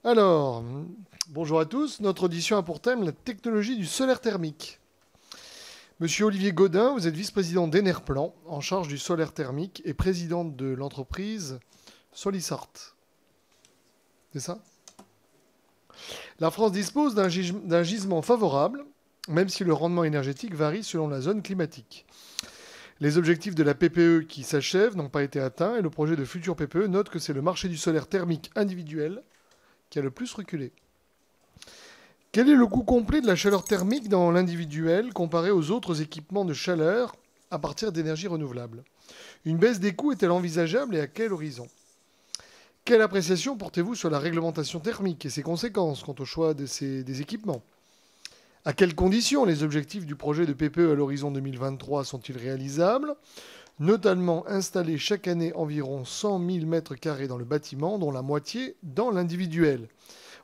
Alors, bonjour à tous. Notre audition a pour thème la technologie du solaire thermique. Monsieur Olivier Gaudin, vous êtes vice-président d'Enerplan, en charge du solaire thermique et président de l'entreprise Solisart. C'est ça? La France dispose d'un gisement favorable, même si le rendement énergétique varie selon la zone climatique. Les objectifs de la PPE qui s'achèvent n'ont pas été atteints et le projet de futur PPE note que c'est le marché du solaire thermique individuel qui a le plus reculé. Quel est le coût complet de la chaleur thermique dans l'individuel comparé aux autres équipements de chaleur à partir d'énergies renouvelables? Une baisse des coûts est-elle envisageable et à quel horizon? Quelle appréciation portez-vous sur la réglementation thermique et ses conséquences quant au choix des équipements? À quelles conditions les objectifs du projet de PPE à l'horizon 2023 sont-ils réalisables? Notamment installer chaque année environ 100 000 m² dans le bâtiment, dont la moitié dans l'individuel.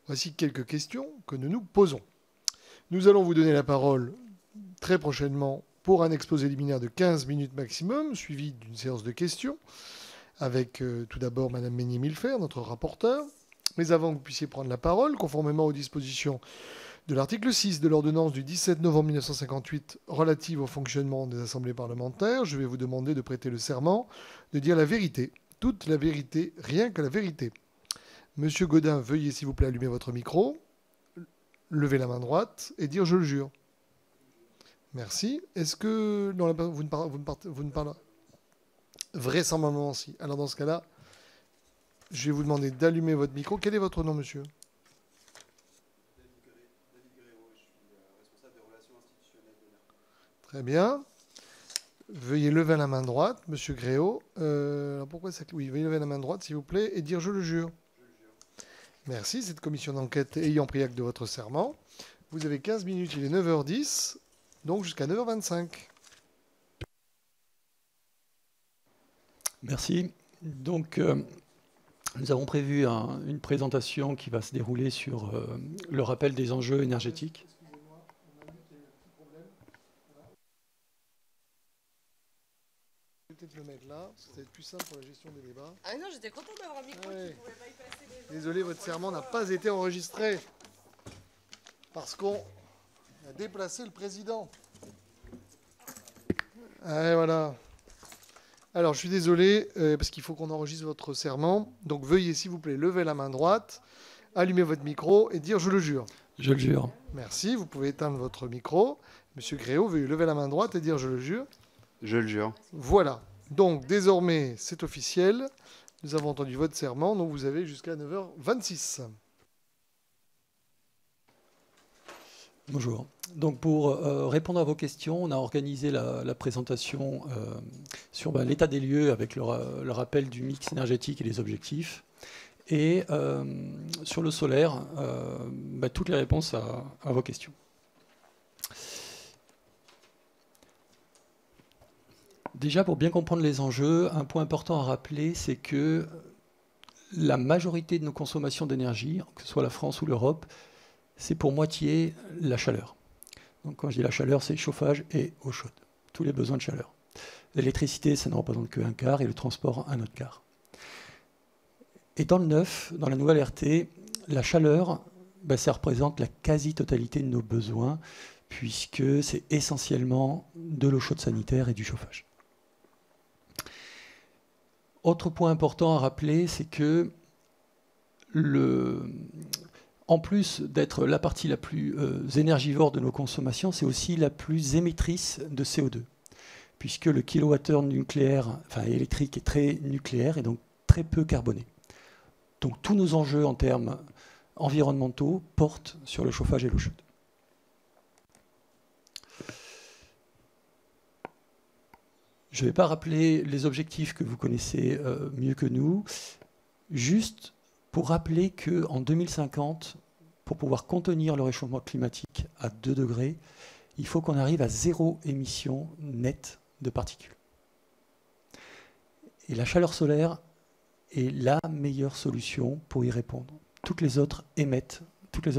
Voici quelques questions que nous nous posons. Nous allons vous donner la parole très prochainement pour un exposé liminaire de 15 minutes maximum, suivi d'une séance de questions, avec tout d'abord Mme Meignier-Millefer, notre rapporteur. Mais avant que vous puissiez prendre la parole, conformément aux dispositions de l'article 6 de l'ordonnance du 17 novembre 1958 relative au fonctionnement des assemblées parlementaires, je vais vous demander de prêter le serment, de dire la vérité, toute la vérité, rien que la vérité. Monsieur Gaudin, veuillez s'il vous plaît allumer votre micro, lever la main droite et dire je le jure. Merci. Est-ce que vous ne parlez vraisemblablement si. Alors dans ce cas-là, je vais vous demander d'allumer votre micro. Quel est votre nom, monsieur? Très bien. Veuillez lever la main droite, monsieur Gréau. Pourquoi ça... Oui, veuillez lever la main droite, s'il vous plaît, et dire je le jure. Merci. Cette commission d'enquête ayant pris acte de votre serment, vous avez 15 minutes, il est 9h10, donc jusqu'à 9h25. Merci. Donc, nous avons prévu une présentation qui va se dérouler sur le rappel des enjeux énergétiques. Peut-être le mettre là, ça va être plus simple pour la gestion des débats. Ah non, j'étais contente d'avoir un micro qui pouvait bypasser les gens. Désolé, votre serment n'a pas été enregistré parce qu'on a déplacé le président. Et voilà. Alors, je suis désolé parce qu'il faut qu'on enregistre votre serment. Donc, veuillez, s'il vous plaît, lever la main droite, allumer votre micro et dire « je le jure ». Je le jure. Merci. Vous pouvez éteindre votre micro. Monsieur Gréau, veuillez lever la main droite et dire « je le jure ». Je le jure. Voilà. Donc, désormais, c'est officiel. Nous avons entendu votre serment, donc vous avez jusqu'à 9h26. Bonjour. Donc, pour répondre à vos questions, on a organisé la présentation sur l'état des lieux avec le rappel du mix énergétique et les objectifs. Et sur le solaire, toutes les réponses à vos questions. Déjà, pour bien comprendre les enjeux, un point important à rappeler, c'est que la majorité de nos consommations d'énergie, que ce soit la France ou l'Europe, c'est pour moitié la chaleur. Donc quand je dis la chaleur, c'est chauffage et eau chaude, tous les besoins de chaleur. L'électricité, ça ne représente qu'un quart et le transport, un autre quart. Et dans le neuf, dans la nouvelle RT, la chaleur, ça représente la quasi-totalité de nos besoins, puisque c'est essentiellement de l'eau chaude sanitaire et du chauffage. Autre point important à rappeler, c'est que en plus d'être la partie la plus énergivore de nos consommations, c'est aussi la plus émettrice de CO2, puisque le kilowattheure nucléaire, électrique est très nucléaire et donc très peu carboné. Donc tous nos enjeux en termes environnementaux portent sur le chauffage et l'eau chaude. Je ne vais pas rappeler les objectifs que vous connaissez mieux que nous, juste pour rappeler qu'en 2050, pour pouvoir contenir le réchauffement climatique à 2 degrés, il faut qu'on arrive à 0 émission nette de particules. Et la chaleur solaire est la meilleure solution pour y répondre. Toutes les autres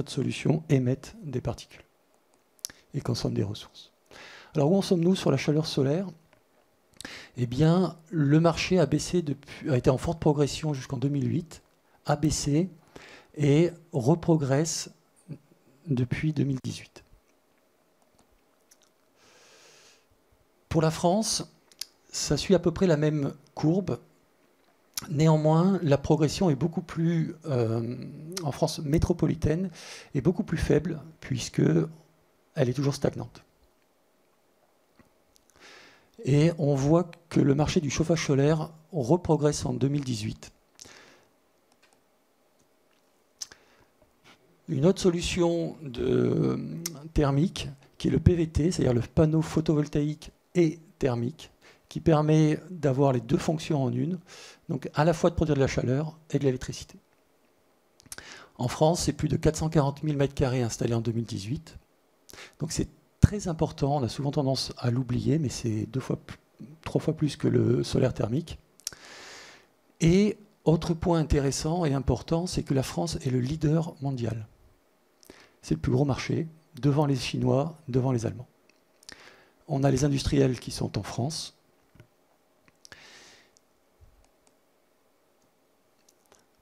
solutions émettent des particules et consomment des ressources. Alors où en sommes-nous sur la chaleur solaire ? Eh bien, le marché a été en forte progression jusqu'en 2008, a baissé, et reprogresse depuis 2018. Pour la France, ça suit à peu près la même courbe. Néanmoins, la progression est beaucoup plus, en France métropolitaine, est beaucoup plus faible, puisqu'elle est toujours stagnante. Et on voit que le marché du chauffage solaire reprogresse en 2018. Une autre solution thermique, qui est le PVT, c'est-à-dire le panneau photovoltaïque et thermique, qui permet d'avoir les deux fonctions en une, donc à la fois de produire de la chaleur et de l'électricité. En France, c'est plus de 440 000 m² installés en 2018. Donc c'est très important, on a souvent tendance à l'oublier, mais c'est 3 fois plus que le solaire thermique. Et autre point intéressant et important, c'est que la France est le leader mondial. C'est le plus gros marché, devant les Chinois, devant les Allemands. On a les industriels qui sont en France.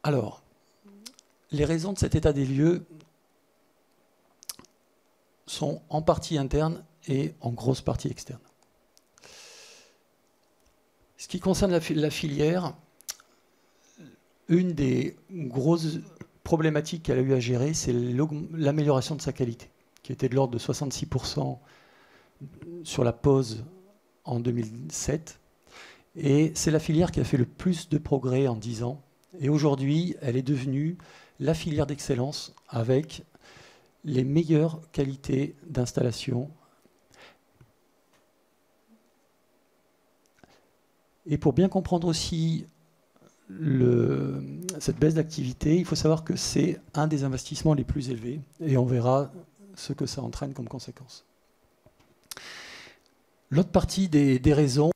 Alors, les raisons de cet état des lieux sont en partie internes et en grosse partie externes. Ce qui concerne la filière, une des grosses problématiques qu'elle a eu à gérer, c'est l'amélioration de sa qualité, qui était de l'ordre de 66% sur la pose en 2007. Et c'est la filière qui a fait le plus de progrès en 10 ans. Et aujourd'hui, elle est devenue la filière d'excellence avec les meilleures qualités d'installation. Et pour bien comprendre aussi cette baisse d'activité, il faut savoir que c'est un des investissements les plus élevés et on verra ce que ça entraîne comme conséquence. L'autre partie des raisons,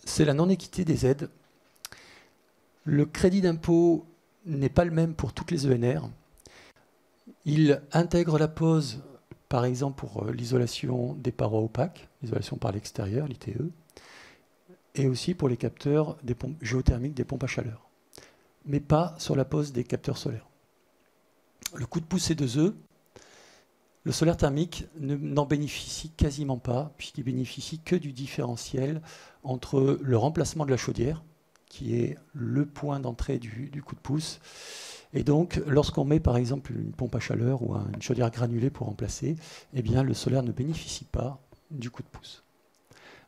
c'est la non-équité des aides. Le crédit d'impôt n'est pas le même pour toutes les ENR. Il intègre la pose, par exemple, pour l'isolation des parois opaques, l'isolation par l'extérieur, l'ITE, et aussi pour les capteurs des pompes géothermiques des pompes à chaleur, mais pas sur la pose des capteurs solaires. Le coup de pouce C2E, le solaire thermique n'en bénéficie quasiment pas, puisqu'il bénéficie que du différentiel entre le remplacement de la chaudière, qui est le point d'entrée du coup de pouce. Et donc, lorsqu'on met par exemple une pompe à chaleur ou une chaudière granulée pour remplacer, eh bien, le solaire ne bénéficie pas du coup de pouce,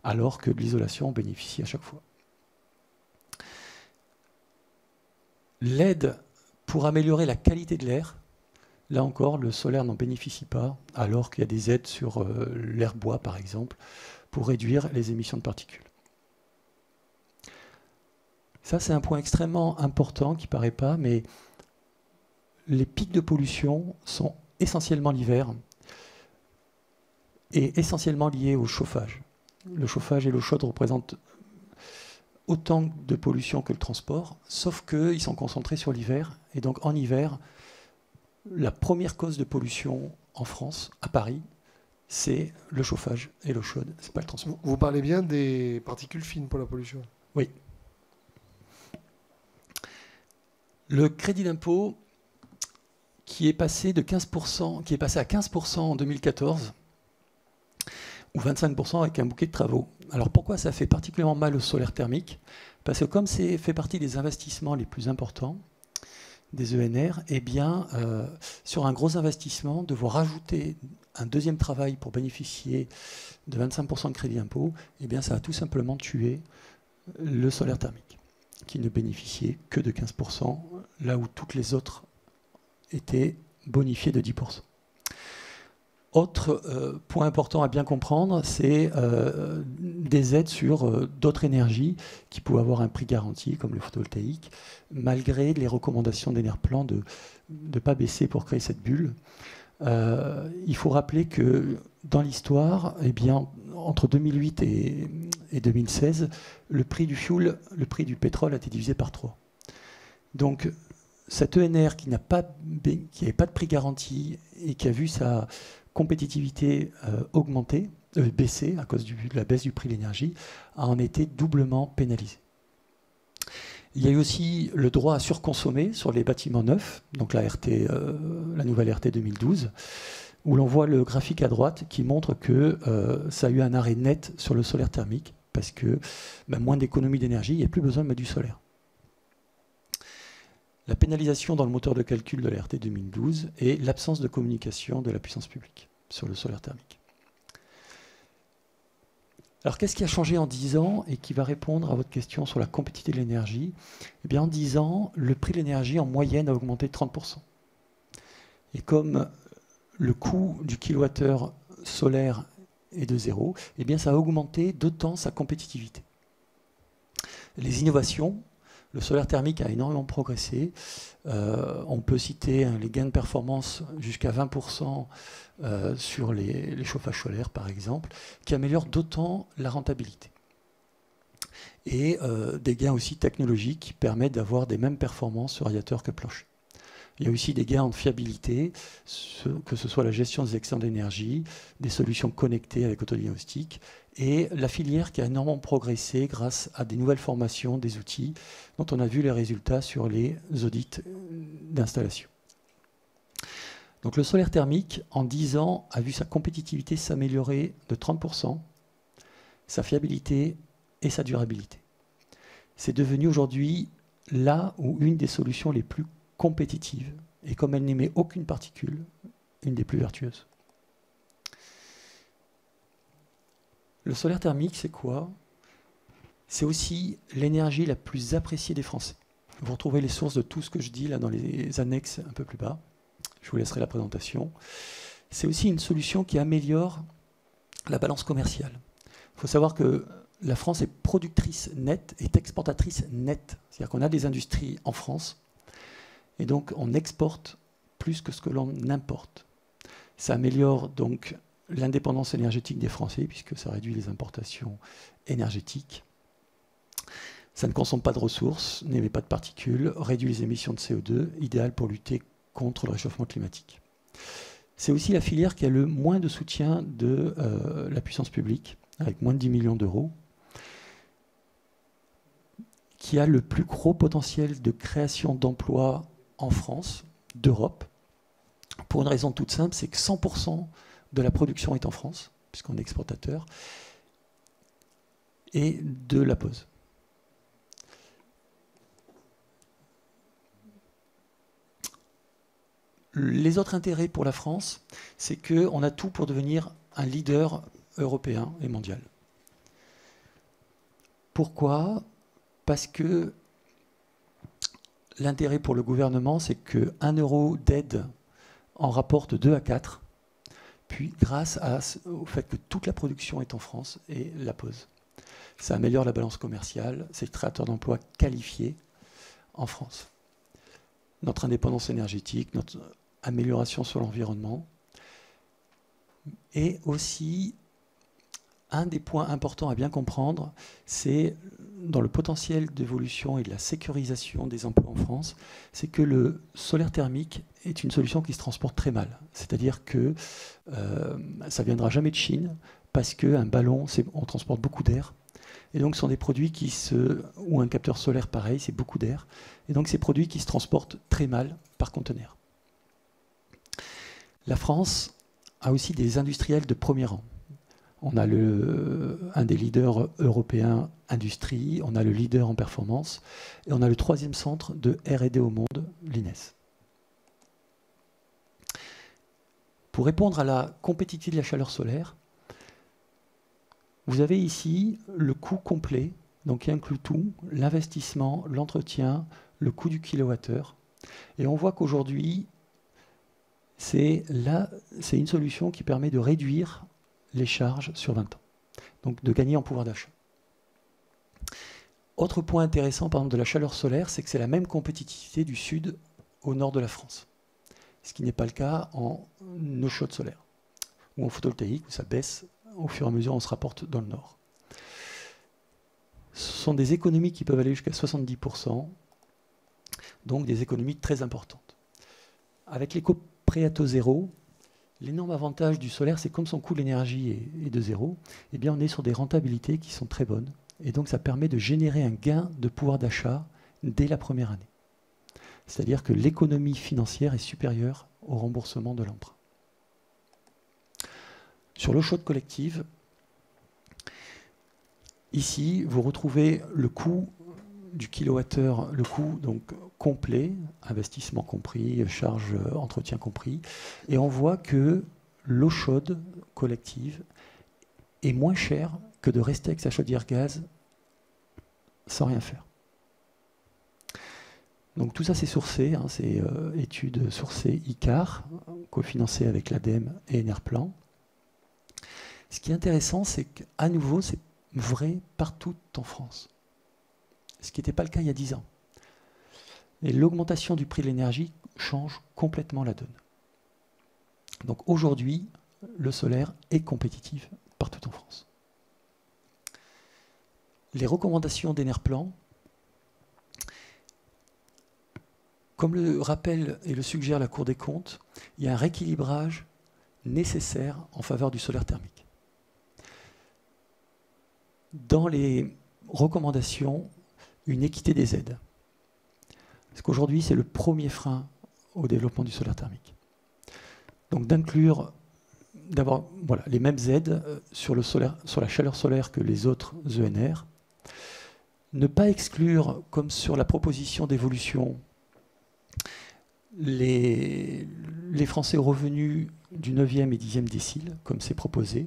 alors que de l'isolation bénéficie à chaque fois. L'aide pour améliorer la qualité de l'air, là encore, le solaire n'en bénéficie pas, alors qu'il y a des aides sur l'air bois, par exemple, pour réduire les émissions de particules. Ça, c'est un point extrêmement important qui ne paraît pas, mais les pics de pollution sont essentiellement l'hiver et essentiellement liés au chauffage. Le chauffage et l'eau chaude représentent autant de pollution que le transport, sauf qu'ils sont concentrés sur l'hiver. Et donc en hiver, la première cause de pollution en France, à Paris, c'est le chauffage et l'eau chaude, c'est pas le transport. Vous parlez bien des particules fines pour la pollution. Oui. Le crédit d'impôt qui est passé de 15%, qui est passé à 15% en 2014, ou 25% avec un bouquet de travaux. Alors pourquoi ça fait particulièrement mal au solaire thermique? Parce que comme c'est fait partie des investissements les plus importants des ENR, eh bien, sur un gros investissement, devoir rajouter un deuxième travail pour bénéficier de 25% de crédit d'impôt, eh bien, ça a tout simplement tué le solaire thermique, qui ne bénéficiait que de 15%, là où toutes les autres étaient bonifiées de 10%. Autre point important à bien comprendre, c'est des aides sur d'autres énergies qui pouvaient avoir un prix garanti, comme le photovoltaïque, malgré les recommandations d'Enerplan de ne pas baisser pour créer cette bulle. Il faut rappeler que dans l'histoire, eh bien, entre 2008 et 2016, le prix du fuel, le prix du pétrole a été divisé par 3. Donc, cette ENR qui n'avait pas de prix garanti et qui a vu sa compétitivité baisser à cause de la baisse du prix de l'énergie, a en été doublement pénalisée. Il y a eu aussi le droit à surconsommer sur les bâtiments neufs, donc la nouvelle RT 2012, où l'on voit le graphique à droite qui montre que ça a eu un arrêt net sur le solaire thermique, parce que moins d'économie d'énergie, il n'y a plus besoin de mettre du solaire. La pénalisation dans le moteur de calcul de la RT 2012 et l'absence de communication de la puissance publique sur le solaire thermique. Alors, qu'est-ce qui a changé en 10 ans et qui va répondre à votre question sur la compétitivité de l'énergie? Eh bien, en 10 ans, le prix de l'énergie en moyenne a augmenté de 30%. Et comme le coût du kilowattheure solaire est de zéro, eh bien, ça a augmenté d'autant sa compétitivité. Les innovations, le solaire thermique a énormément progressé. On peut citer les gains de performance jusqu'à 20% sur les chauffages solaires, par exemple, qui améliorent d'autant la rentabilité. Et des gains aussi technologiques qui permettent d'avoir des mêmes performances sur radiateur que plancher. Il y a aussi des gains en fiabilité, que ce soit la gestion des excédents d'énergie, des solutions connectées avec autodiagnostic, et la filière qui a énormément progressé grâce à des nouvelles formations, des outils, dont on a vu les résultats sur les audits d'installation. Donc le solaire thermique, en 10 ans, a vu sa compétitivité s'améliorer de 30%, sa fiabilité et sa durabilité. C'est devenu aujourd'hui là où une des solutions les plus compétitive, et comme elle n'émet aucune particule, une des plus vertueuses. Le solaire thermique, c'est quoi? C'est aussi l'énergie la plus appréciée des Français. Vous retrouvez les sources de tout ce que je dis là dans les annexes un peu plus bas. Je vous laisserai la présentation. C'est aussi une solution qui améliore la balance commerciale. Il faut savoir que la France est productrice nette et exportatrice nette. C'est-à-dire qu'on a des industries en France, et donc, on exporte plus que ce que l'on importe. Ça améliore donc l'indépendance énergétique des Français, puisque ça réduit les importations énergétiques. Ça ne consomme pas de ressources, n'émet pas de particules, réduit les émissions de CO2, idéal pour lutter contre le réchauffement climatique. C'est aussi la filière qui a le moins de soutien de la puissance publique, avec moins de 10 millions d'euros, qui a le plus gros potentiel de création d'emplois en France, d'Europe, pour une raison toute simple, c'est que 100% de la production est en France, puisqu'on est exportateur, et de la pose. Les autres intérêts pour la France, c'est qu'on a tout pour devenir un leader européen et mondial. Pourquoi? Parce que l'intérêt pour le gouvernement, c'est que 1 euro d'aide en rapporte 2 à 4, puis grâce au fait que toute la production est en France et la pose. Ça améliore la balance commerciale, c'est le créateur d'emplois qualifiés en France. Notre indépendance énergétique, notre amélioration sur l'environnement, et aussi un des points importants à bien comprendre, c'est dans le potentiel d'évolution et de la sécurisation des emplois en France, c'est que le solaire thermique est une solution qui se transporte très mal. C'est-à-dire que ça ne viendra jamais de Chine, parce qu'un ballon, on transporte beaucoup d'air. Et donc, ce sont des produits ou un capteur solaire pareil, c'est beaucoup d'air. Et donc, ces produits qui se transportent très mal par conteneur. La France a aussi des industriels de premier rang. On a un des leaders européens industrie, on a le leader en performance, et on a le 3e centre de R&D au monde, l'INES. Pour répondre à la compétitivité de la chaleur solaire, vous avez ici le coût complet, donc qui inclut tout, l'investissement, l'entretien, le coût du kilowattheure. Et on voit qu'aujourd'hui, c'est une solution qui permet de réduire les charges sur 20 ans, donc de gagner en pouvoir d'achat. Autre point intéressant, par exemple, de la chaleur solaire, c'est que c'est la même compétitivité du sud au nord de la France, ce qui n'est pas le cas en eau chaude solaire ou en photovoltaïque, où ça baisse au fur et à mesure où on se rapporte dans le nord. Ce sont des économies qui peuvent aller jusqu'à 70%, donc des économies très importantes. Avec l'éco-prêt à taux zéro, l'énorme avantage du solaire, c'est comme son coût de l'énergie est de zéro, eh bien on est sur des rentabilités qui sont très bonnes. Et donc ça permet de générer un gain de pouvoir d'achat dès la première année. C'est-à-dire que l'économie financière est supérieure au remboursement de l'emprunt. Sur l'eau chaude collective, ici, vous retrouvez le coût du kilowattheure, le coût donc complet, investissement compris, charges, entretien compris, et on voit que l'eau chaude collective est moins chère que de rester avec sa chaudière gaz sans rien faire. Donc tout ça c'est sourcé, hein, c'est études sourcées ICAR, cofinancées avec l'ADEME et Enerplan. Ce qui est intéressant, c'est qu'à nouveau, c'est vrai partout en France. Ce qui n'était pas le cas il y a 10 ans. Et l'augmentation du prix de l'énergie change complètement la donne. Donc aujourd'hui, le solaire est compétitif partout en France. Les recommandations d'Enerplan, comme le rappelle et le suggère la Cour des comptes, il y a un rééquilibrage nécessaire en faveur du solaire thermique. Dans les recommandations, une équité des aides. Parce qu'aujourd'hui, c'est le premier frein au développement du solaire thermique. Donc d'inclure d'abord voilà, les mêmes aides sur la chaleur solaire que les autres ENR. Ne pas exclure, comme sur la proposition d'évolution, les Français aux revenus du 9e et 10e décile, comme c'est proposé.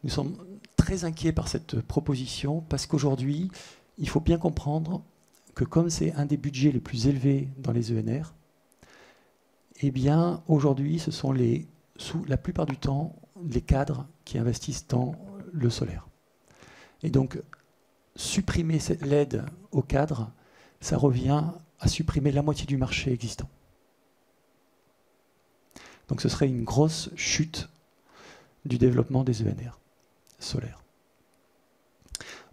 Nous sommes très inquiets par cette proposition parce qu'aujourd'hui, il faut bien comprendre que comme c'est un des budgets les plus élevés dans les ENR, eh bien, aujourd'hui, ce sont la plupart du temps les cadres qui investissent dans le solaire. Et donc, supprimer l'aide aux cadres, ça revient à supprimer la moitié du marché existant. Donc ce serait une grosse chute du développement des ENR solaires.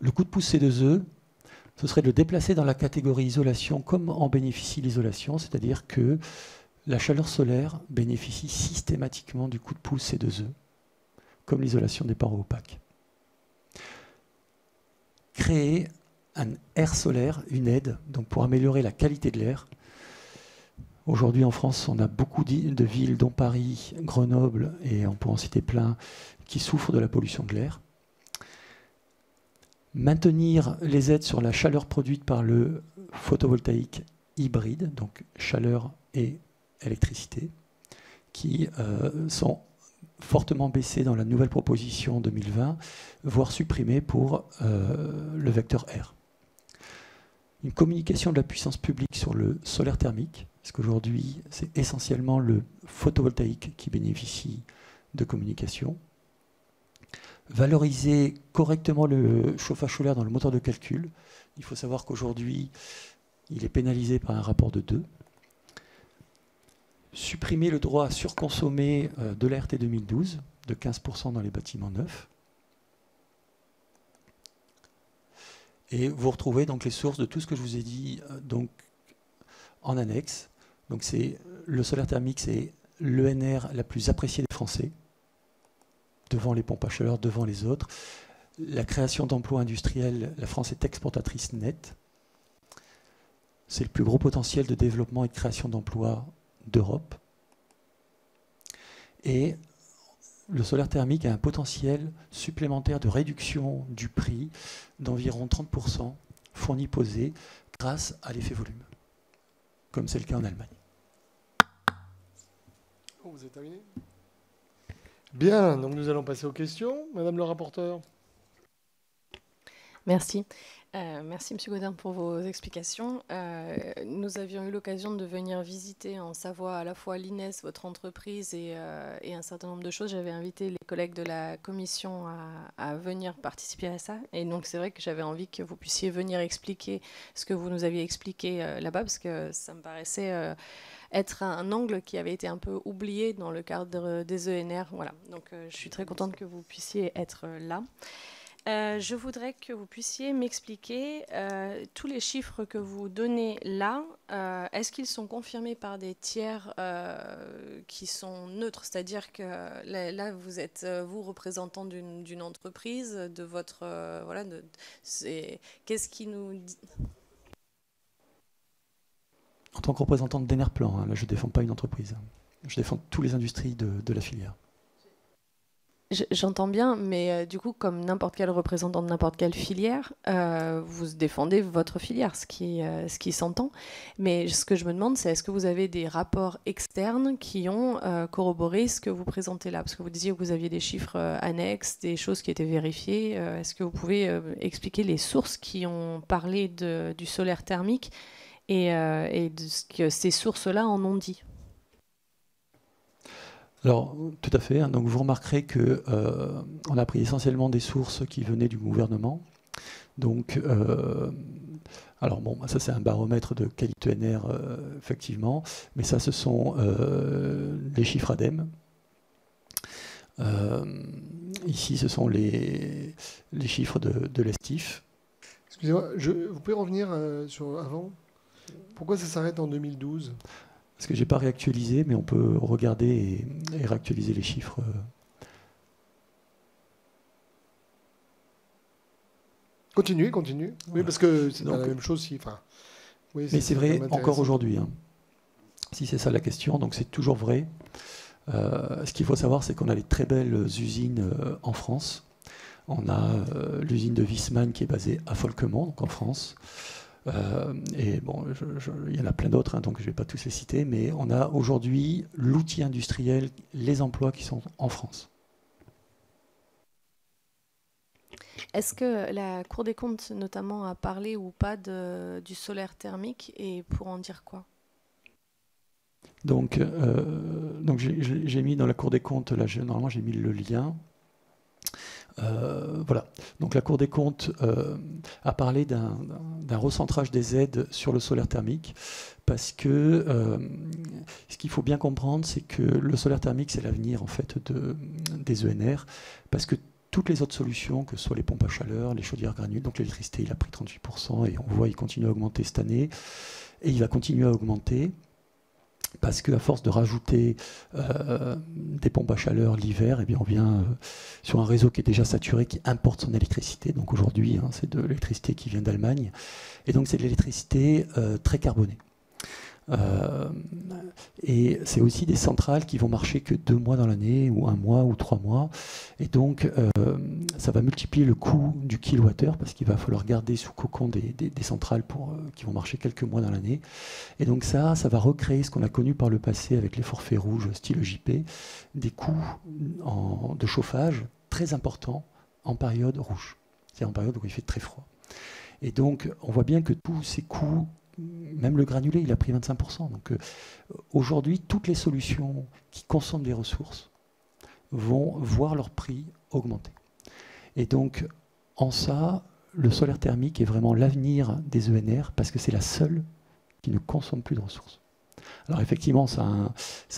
Le coup de pouce C2E, ce serait de le déplacer dans la catégorie isolation comme en bénéficie l'isolation, c'est-à-dire que la chaleur solaire bénéficie systématiquement du coup de pouce C2E, comme l'isolation des parois opaques. Créer un air solaire, une aide, donc pour améliorer la qualité de l'air. Aujourd'hui en France, on a beaucoup de villes, dont Paris, Grenoble, et on peut en citer plein, qui souffrent de la pollution de l'air. Maintenir les aides sur la chaleur produite par le photovoltaïque hybride, donc chaleur et électricité, qui sont fortement baissées dans la nouvelle proposition 2020, voire supprimées pour le vecteur R. Une communication de la puissance publique sur le solaire thermique, parce qu'aujourd'hui, c'est essentiellement le photovoltaïque qui bénéficie de communication. Valoriser correctement le chauffage solaire dans le moteur de calcul. Il faut savoir qu'aujourd'hui, il est pénalisé par un rapport de 2. Supprimer le droit à surconsommer de la RT 2012 de 15% dans les bâtiments neufs. Et vous retrouvez donc les sources de tout ce que je vous ai dit donc, en annexe. Donc le solaire thermique, c'est l'ENR la plus appréciée des Français, devant les pompes à chaleur, devant les autres. La création d'emplois industriels, la France est exportatrice nette. C'est le plus gros potentiel de développement et de création d'emplois d'Europe. Et le solaire thermique a un potentiel supplémentaire de réduction du prix d'environ 30%, fourni posé, grâce à l'effet volume, comme c'est le cas en Allemagne. Oh, vous êtes terminé ? Bien, donc nous allons passer aux questions. Madame le rapporteur. Merci. Merci, M. Godin, pour vos explications. Nous avions eu l'occasion de venir visiter en Savoie à la fois l'INES, votre entreprise, et un certain nombre de choses. J'avais invité les collègues de la commission à venir participer à ça. Et donc, c'est vrai que j'avais envie que vous puissiez venir expliquer ce que vous nous aviez expliqué là-bas, parce que ça me paraissait être un angle qui avait été un peu oublié dans le cadre des ENR. Voilà. Donc, je suis très contente que vous puissiez être là. Je voudrais que vous puissiez m'expliquer tous les chiffres que vous donnez là. Est-ce qu'ils sont confirmés par des tiers qui sont neutres? C'est-à-dire que là, vous êtes vous représentant d'une entreprise, de votre voilà. Qu'est-ce qui nous dit? En tant que représentant d'Enerplan, là, je ne défends pas une entreprise. Je défends toutes les industries de la filière. J'entends bien, mais du coup, comme n'importe quel représentant de n'importe quelle filière, vous défendez votre filière, ce qui s'entend. Mais ce que je me demande, c'est est-ce que vous avez des rapports externes qui ont corroboré ce que vous présentez là? Parce que vous disiez que vous aviez des chiffres annexes, des choses qui étaient vérifiées. Est-ce que vous pouvez expliquer les sources qui ont parlé du solaire thermique et de ce que ces sources-là en ont dit? Alors, tout à fait. Donc, vous remarquerez qu'on a pris essentiellement des sources qui venaient du gouvernement. Donc, alors bon, ça c'est un baromètre de qualité NR, effectivement, mais ça ce sont les chiffres ADEME. Ici, ce sont les chiffres de l'ESTIF. Excusez-moi, vous pouvez revenir sur avant? Pourquoi ça s'arrête en 2012? Parce que je n'ai pas réactualisé, mais on peut regarder et réactualiser les chiffres. Continuez. Oui, voilà. Parce que c'est pas la même chose. Oui, mais c'est vrai encore aujourd'hui. Hein. Si c'est ça la question, donc c'est toujours vrai. Ce qu'il faut savoir, c'est qu'on a des très belles usines en France. On a l'usine de Wiesmann qui est basée à Folquemont, donc en France. Et bon, il y en a plein d'autres, hein, donc je ne vais pas tous les citer, mais on a aujourd'hui l'outil industriel, les emplois qui sont en France. Est-ce que la Cour des comptes, notamment, a parlé ou pas du solaire thermique et pour en dire quoi? Donc j'ai mis dans la Cour des comptes, là, normalement j'ai mis le lien. Voilà. Donc la Cour des comptes a parlé d'un recentrage des aides sur le solaire thermique parce que ce qu'il faut bien comprendre, c'est que le solaire thermique, c'est l'avenir en fait des ENR parce que toutes les autres solutions, que ce soit les pompes à chaleur, les chaudières granules, donc l'électricité, il a pris 38% et on voit il continue à augmenter cette année et il va continuer à augmenter. Parce qu'à force de rajouter des pompes à chaleur l'hiver, eh bien on vient sur un réseau qui est déjà saturé, qui importe son électricité. Donc aujourd'hui, hein, c'est de l'électricité qui vient d'Allemagne. Et donc c'est de l'électricité très carbonée. Et c'est aussi des centrales qui vont marcher que 2 mois dans l'année, ou 1 mois, ou 3 mois. Et donc ça va multiplier le coût du kilowattheure, parce qu'il va falloir garder sous cocon des centrales qui vont marcher quelques mois dans l'année. Et donc ça va recréer ce qu'on a connu par le passé avec les forfaits rouges style JP, des coûts de chauffage très importants en période rouge, c'est-à-dire en période où il fait très froid. Et donc on voit bien que tous ces coûts, même le granulé, il a pris 25%. Donc aujourd'hui, toutes les solutions qui consomment des ressources vont voir leur prix augmenter. Et donc, en ça, le solaire thermique est vraiment l'avenir des ENR parce que c'est la seule qui ne consomme plus de ressources. Alors effectivement, ça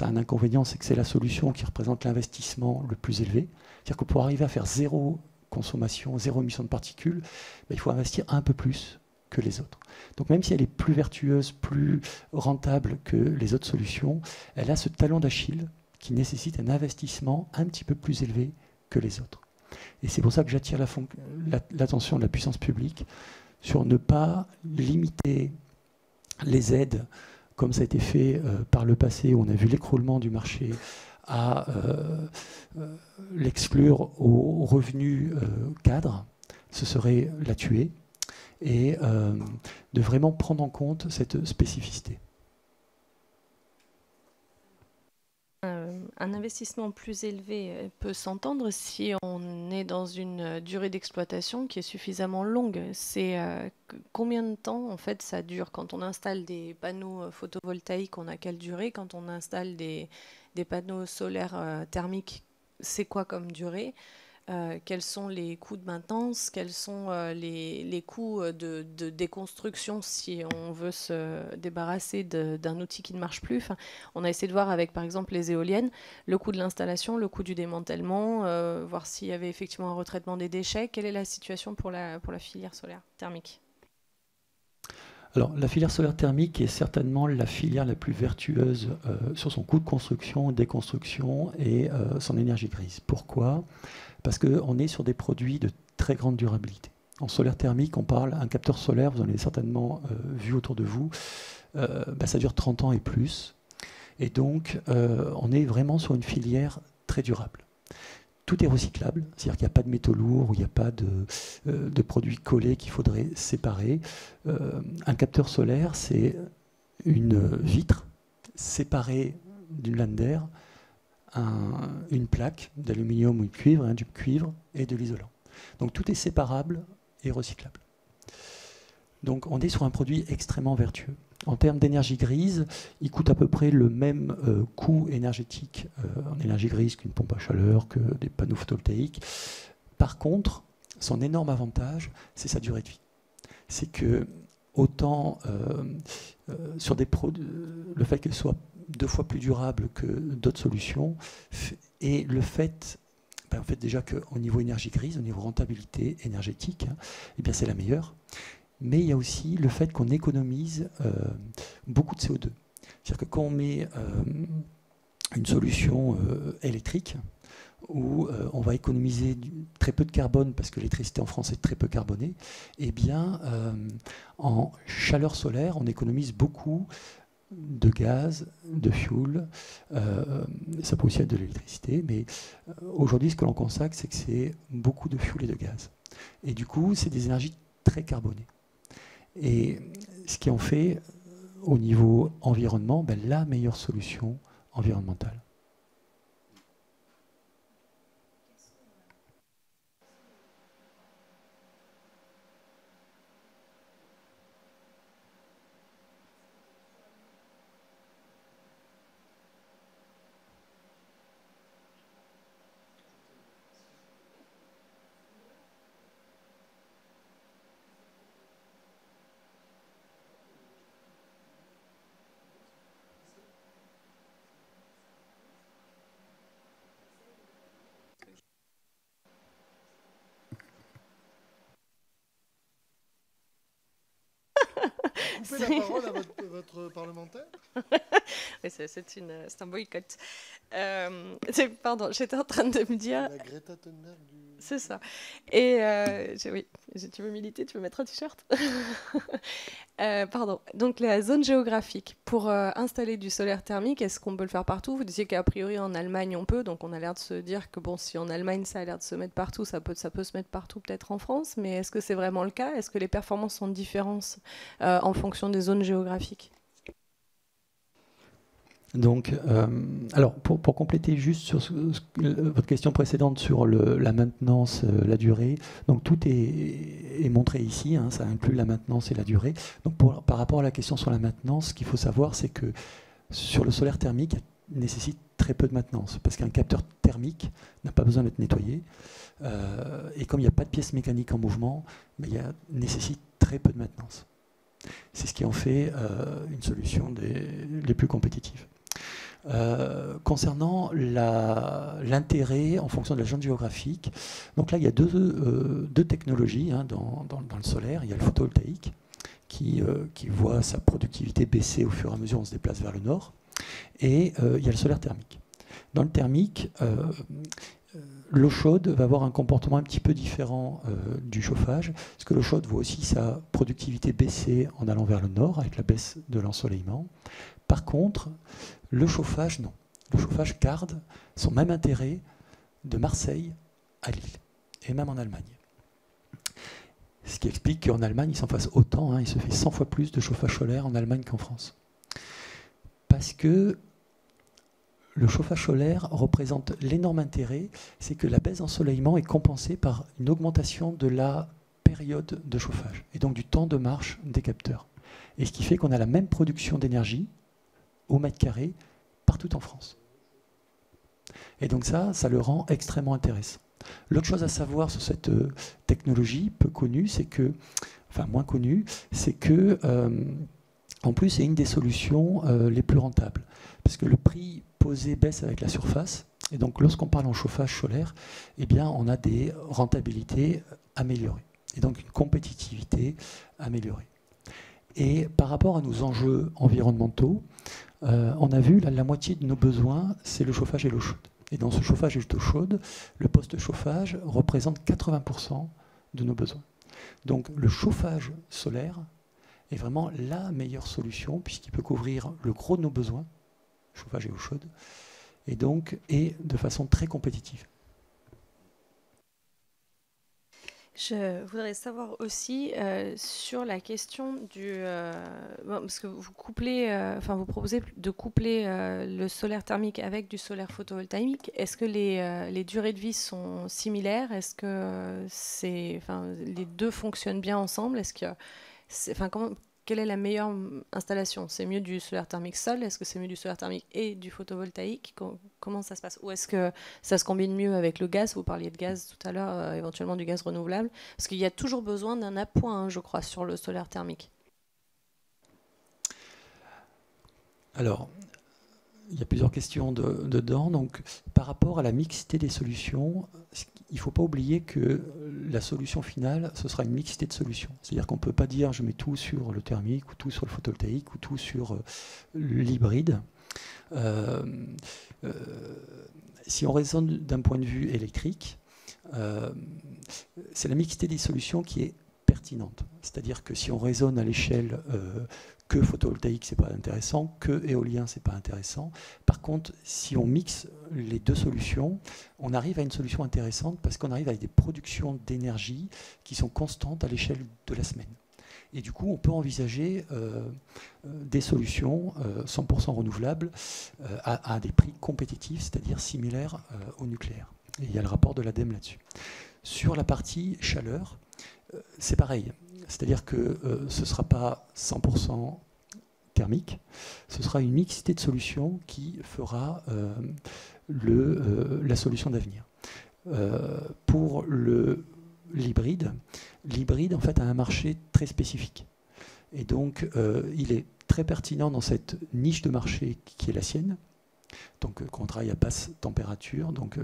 a un inconvénient, c'est que c'est la solution qui représente l'investissement le plus élevé. C'est-à-dire que pour arriver à faire zéro consommation, zéro émission de particules, il faut investir un peu plus que les autres. Donc même si elle est plus vertueuse, plus rentable que les autres solutions, elle a ce talon d'Achille qui nécessite un investissement un petit peu plus élevé que les autres. Et c'est pour ça que j'attire l'attention de la puissance publique sur ne pas limiter les aides comme ça a été fait par le passé, où on a vu l'écroulement du marché, à l'exclure aux revenus cadres, ce serait la tuer. Et de vraiment prendre en compte cette spécificité. Un investissement plus élevé peut s'entendre si on est dans une durée d'exploitation qui est suffisamment longue. C'est combien de temps en fait ça dure? Quand on installe des panneaux photovoltaïques, on a quelle durée? Quand on installe des panneaux solaires thermiques, c'est quoi comme durée? Quels sont les coûts de maintenance, quels sont les coûts de déconstruction si on veut se débarrasser d'un outil qui ne marche plus. Enfin, on a essayé de voir avec par exemple les éoliennes, le coût de l'installation, le coût du démantèlement, voir s'il y avait effectivement un retraitement des déchets. Quelle est la situation pour la filière solaire thermique? Alors, la filière solaire thermique est certainement la filière la plus vertueuse sur son coût de construction, déconstruction et son énergie grise. Pourquoi ? Parce qu'on est sur des produits de très grande durabilité. En solaire thermique, on parle un capteur solaire, vous en avez certainement vu autour de vous, ça dure 30 ans et plus. Et donc, on est vraiment sur une filière très durable. Tout est recyclable, c'est-à-dire qu'il n'y a pas de métaux lourds, ou il n'y a pas de produits collés qu'il faudrait séparer. Un capteur solaire, c'est une vitre séparée d'une lame d'air, une plaque d'aluminium ou de cuivre, un tube cuivre et de l'isolant. Donc tout est séparable et recyclable. Donc on est sur un produit extrêmement vertueux. En termes d'énergie grise, il coûte à peu près le même coût énergétique en énergie grise qu'une pompe à chaleur, que des panneaux photovoltaïques. Par contre, son énorme avantage, c'est sa durée de vie. C'est que autant sur des produits, le fait qu'elle soit 2 fois plus durable que d'autres solutions, et le fait, en fait déjà qu'au niveau énergie grise, au niveau rentabilité énergétique, eh bien c'est la meilleure. Mais il y a aussi le fait qu'on économise beaucoup de CO2. C'est-à-dire que quand on met une solution électrique, où on va économiser très peu de carbone, parce que l'électricité en France est très peu carbonée, eh bien, en chaleur solaire, on économise beaucoup de gaz, de fuel, ça peut aussi être de l'électricité, mais aujourd'hui, ce que l'on constate, c'est que c'est beaucoup de fuel et de gaz. Et du coup, c'est des énergies très carbonées. Et ce qui en fait, au niveau environnement, la meilleure solution environnementale. Vous coupez la parole à votre parlementaire. Oui, c'est un boycott. Pardon, j'étais en train de me dire... La Greta Thunberg du... C'est ça. Et oui, tu veux militer, tu veux mettre un t-shirt. Pardon. Donc la zone géographique, pour installer du solaire thermique, est-ce qu'on peut le faire partout? Vous disiez qu'a priori en Allemagne on peut, donc on a l'air de se dire que bon, si en Allemagne ça a l'air de se mettre partout, ça peut se mettre partout peut-être en France, mais est-ce que c'est vraiment le cas? Est-ce que les performances sont différentes en fonction des zones géographiques? Donc, alors pour compléter juste sur votre question précédente sur la maintenance, la durée, donc tout est montré ici, hein, ça inclut la maintenance et la durée. Donc par rapport à la question sur la maintenance, ce qu'il faut savoir, c'est que sur le solaire thermique, il nécessite très peu de maintenance, parce qu'un capteur thermique n'a pas besoin d'être nettoyé, et comme il n'y a pas de pièces mécaniques en mouvement, il nécessite très peu de maintenance. C'est ce qui en fait une solution les plus compétitives. Concernant l'intérêt en fonction de la zone géographique, donc là il y a deux technologies hein, dans le solaire. Il y a le photovoltaïque qui voit sa productivité baisser au fur et à mesure où on se déplace vers le nord, et il y a le solaire thermique. Dans le thermique, l'eau chaude va avoir un comportement un petit peu différent du chauffage, parce que l'eau chaude voit aussi sa productivité baisser en allant vers le nord avec la baisse de l'ensoleillement. Par contre, le chauffage, non. Le chauffage garde son même intérêt de Marseille à Lille, et même en Allemagne. Ce qui explique qu'en Allemagne, il s'en fasse autant, hein, il se fait 100 fois plus de chauffage solaire en Allemagne qu'en France. Parce que le chauffage solaire représente l'énorme intérêt, c'est que la baisse d'ensoleillement est compensée par une augmentation de la période de chauffage, et donc du temps de marche des capteurs. Et ce qui fait qu'on a la même production d'énergie au mètre carré partout en France. Et donc ça le rend extrêmement intéressant. L'autre chose à savoir sur cette technologie peu connue, c'est que, enfin moins connue, c'est que en plus c'est une des solutions les plus rentables, parce que le prix posé baisse avec la surface, et donc lorsqu'on parle en chauffage solaire, eh bien on a des rentabilités améliorées, et donc une compétitivité améliorée. Et par rapport à nos enjeux environnementaux, on a vu la moitié de nos besoins, c'est le chauffage et l'eau chaude. Et dans ce chauffage et l'eau chaude, le post-chauffage représente 80% de nos besoins. Donc le chauffage solaire est vraiment la meilleure solution, puisqu'il peut couvrir le gros de nos besoins, chauffage et eau chaude, et donc est de façon très compétitive. Je voudrais savoir aussi sur la question du... parce que vous couplez, vous proposez de coupler le solaire thermique avec du solaire photovoltaïque. Est-ce que les durées de vie sont similaires? Est-ce que les deux fonctionnent bien ensemble? Quelle est la meilleure installation? C'est mieux du solaire thermique seul? Est-ce que c'est mieux du solaire thermique et du photovoltaïque? Comment ça se passe? Ou est-ce que ça se combine mieux avec le gaz? Vous parliez de gaz tout à l'heure, éventuellement du gaz renouvelable. Parce qu'il y a toujours besoin d'un appoint, je crois, sur le solaire thermique. Alors, il y a plusieurs questions dedans. Donc, par rapport à la mixité des solutions, il ne faut pas oublier que la solution finale, ce sera une mixité de solutions. C'est-à-dire qu'on ne peut pas dire je mets tout sur le thermique, ou tout sur le photovoltaïque, ou tout sur l'hybride. Si on raisonne d'un point de vue électrique, c'est la mixité des solutions qui est pertinente. C'est-à-dire que si on raisonne à l'échelle que photovoltaïque, c'est pas intéressant, que éolien, c'est pas intéressant. Par contre, si on mixe les deux solutions, on arrive à une solution intéressante parce qu'on arrive à des productions d'énergie qui sont constantes à l'échelle de la semaine. Et du coup, on peut envisager des solutions 100% renouvelables à des prix compétitifs, c'est-à-dire similaires au nucléaire. Et il y a le rapport de l'ADEME là-dessus. Sur la partie chaleur, c'est pareil. C'est-à-dire que ce ne sera pas 100% thermique, ce sera une mixité de solutions qui fera la solution d'avenir. Pour l'hybride, en fait a un marché très spécifique. Et donc il est très pertinent dans cette niche de marché qui est la sienne. Donc quand on travaille à basse température, donc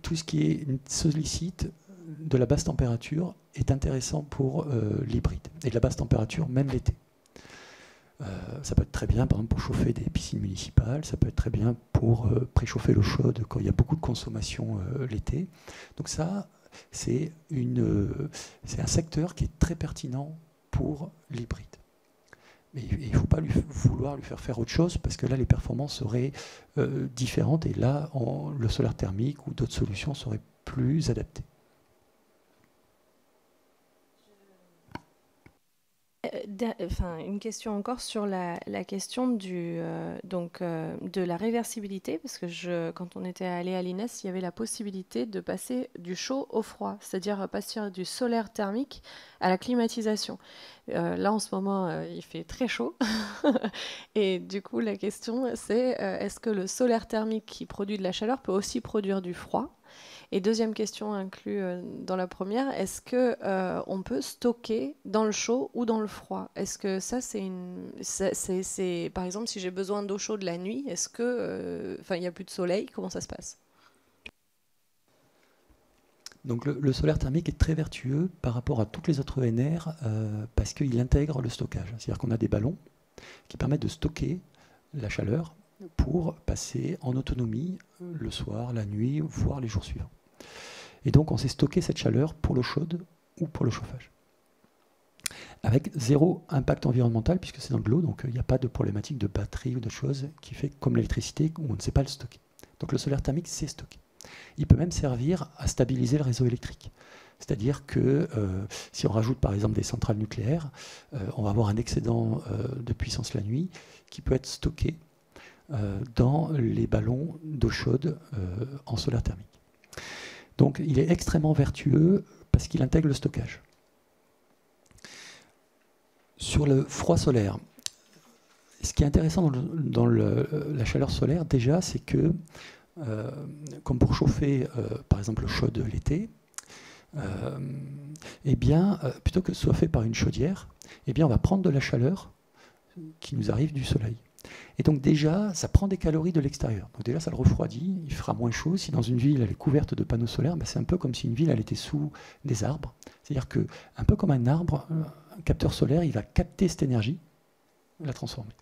tout ce qui sollicite de la basse température est intéressant pour l'hybride. Et de la basse température, même l'été. Ça peut être très bien, par exemple, pour chauffer des piscines municipales. Ça peut être très bien pour préchauffer l'eau chaude quand il y a beaucoup de consommation l'été. Donc ça, c'est un secteur qui est très pertinent pour l'hybride. Mais il ne faut pas vouloir lui faire autre chose, parce que là, les performances seraient différentes. Et là, le solaire thermique ou d'autres solutions seraient plus adaptées. Une question encore sur la question de la réversibilité, parce que quand on était allé à l'INES, il y avait la possibilité de passer du chaud au froid, c'est-à-dire passer du solaire thermique à la climatisation. Là, en ce moment, il fait très chaud. Et du coup, la question, c'est est-ce que le solaire thermique qui produit de la chaleur peut aussi produire du froid? Et deuxième question inclue dans la première, est-ce qu'on peut stocker dans le chaud ou dans le froid? Est-ce que ça, c'est par exemple, si j'ai besoin d'eau chaude la nuit, est-ce que, il n'y a plus de soleil, comment ça se passe? Donc le solaire thermique est très vertueux par rapport à toutes les autres ENR parce qu'il intègre le stockage. C'est-à-dire qu'on a des ballons qui permettent de stocker la chaleur pour passer en autonomie le soir, la nuit, voire les jours suivants. Et donc on sait stocker cette chaleur pour l'eau chaude ou pour le chauffage. Avec zéro impact environnemental, puisque c'est dans de l'eau, donc il n'y a pas de problématique de batterie ou de choses qui fait comme l'électricité où on ne sait pas le stocker. Donc le solaire thermique, c'est stocké. Il peut même servir à stabiliser le réseau électrique. C'est-à-dire que si on rajoute par exemple des centrales nucléaires, on va avoir un excédent de puissance la nuit qui peut être stocké dans les ballons d'eau chaude en solaire thermique. Donc il est extrêmement vertueux parce qu'il intègre le stockage. Sur le froid solaire, ce qui est intéressant dans la chaleur solaire, déjà, c'est que, comme pour chauffer, par exemple, l'eau chaude l'été, plutôt que ce soit fait par une chaudière, on va prendre de la chaleur qui nous arrive du soleil. Et donc déjà, ça prend des calories de l'extérieur. Donc déjà, ça le refroidit, il fera moins chaud. Si dans une ville, elle est couverte de panneaux solaires, c'est un peu comme si une ville, elle était sous des arbres. C'est-à-dire que, un peu comme un arbre, un capteur solaire, il va capter cette énergie, la transformer.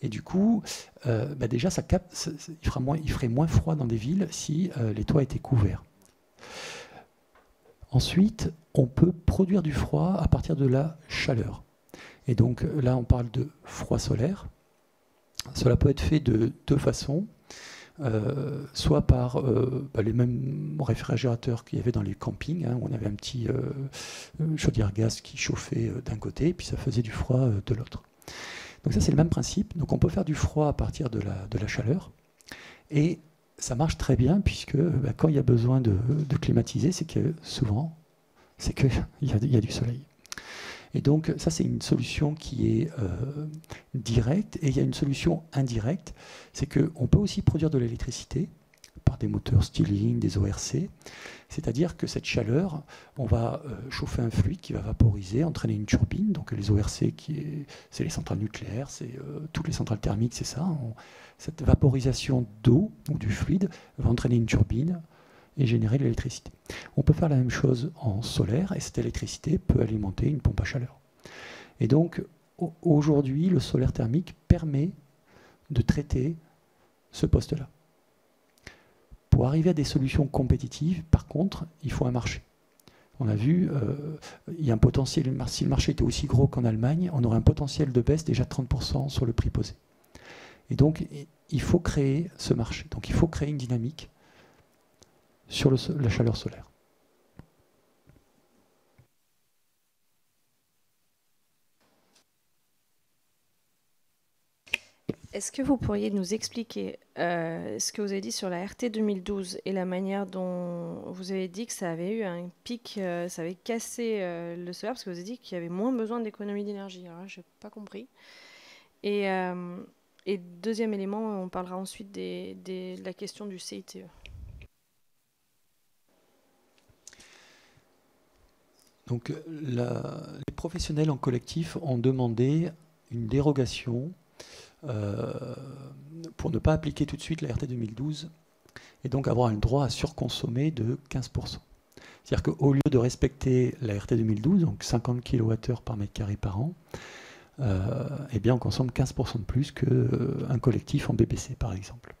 Et du coup, déjà, il ferait moins froid dans des villes si les toits étaient couverts. Ensuite, on peut produire du froid à partir de la chaleur. Et donc là, on parle de froid solaire. Cela peut être fait de deux façons. Soit par les mêmes réfrigérateurs qu'il y avait dans les campings, hein, où on avait un petit chaudière gaz qui chauffait d'un côté, et puis ça faisait du froid de l'autre. Donc ça, c'est le même principe. Donc on peut faire du froid à partir de la chaleur, et ça marche très bien, puisque quand il y a besoin de climatiser, c'est que souvent, c'est qu'il y a du soleil. Et donc ça, c'est une solution qui est directe, et il y a une solution indirecte, c'est qu'on peut aussi produire de l'électricité par des moteurs Stirling, des ORC, c'est-à-dire que cette chaleur, on va chauffer un fluide qui va vaporiser, entraîner une turbine. Donc les ORC, c'est les centrales nucléaires, c'est toutes les centrales thermiques, c'est ça. Cette vaporisation d'eau ou du fluide va entraîner une turbine et générer de l'électricité. On peut faire la même chose en solaire, et cette électricité peut alimenter une pompe à chaleur. Et donc, aujourd'hui, le solaire thermique permet de traiter ce poste-là. Pour arriver à des solutions compétitives, par contre, il faut un marché. On a vu, il y a un potentiel, si le marché était aussi gros qu'en Allemagne, on aurait un potentiel de baisse déjà de 30% sur le prix posé. Et donc, il faut créer ce marché. Donc, il faut créer une dynamique sur la chaleur solaire. Est-ce que vous pourriez nous expliquer ce que vous avez dit sur la RT 2012 et la manière dont vous avez dit que ça avait eu un pic, ça avait cassé le solaire, parce que vous avez dit qu'il y avait moins besoin d'économie d'énergie. Alors là, je n'ai pas compris. Et deuxième élément, on parlera ensuite de la question du CITE. Donc, les professionnels en collectif ont demandé une dérogation pour ne pas appliquer tout de suite la RT 2012 et donc avoir un droit à surconsommer de 15%. C'est-à-dire qu'au lieu de respecter la RT 2012, donc 50 kWh par mètre carré par an, eh bien on consomme 15% de plus qu'un collectif en BBC, par exemple.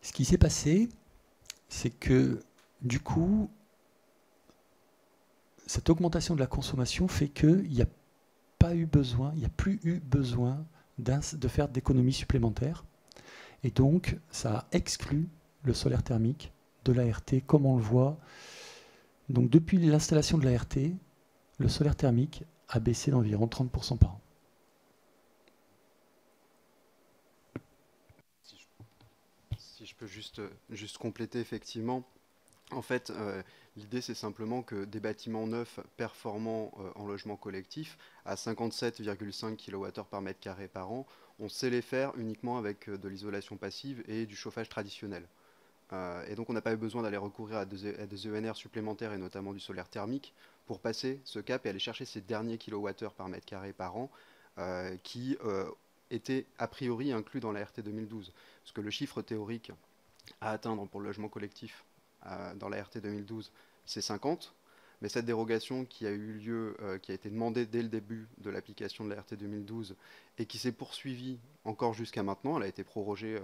Ce qui s'est passé, c'est que du coup, cette augmentation de la consommation fait qu'il n'y a plus eu besoin de faire d'économies supplémentaires. Et donc, ça a exclu le solaire thermique de l'ART, comme on le voit. Donc, depuis l'installation de l'ART, le solaire thermique a baissé d'environ 30% par an. Si je peux juste compléter, effectivement. En fait, l'idée, c'est simplement que des bâtiments neufs performants en logement collectif, à 57,5 kWh par mètre carré par an, on sait les faire uniquement avec de l'isolation passive et du chauffage traditionnel. Et donc, on n'a pas eu besoin d'aller recourir à des ENR supplémentaires, et notamment du solaire thermique, pour passer ce cap et aller chercher ces derniers kilowattheures par mètre carré par an qui étaient a priori inclus dans la RT 2012. Parce que le chiffre théorique à atteindre pour le logement collectif dans la RT 2012, c'est 50. Mais cette dérogation qui a eu lieu, qui a été demandée dès le début de l'application de la RT 2012 et qui s'est poursuivie encore jusqu'à maintenant, elle a été prorogée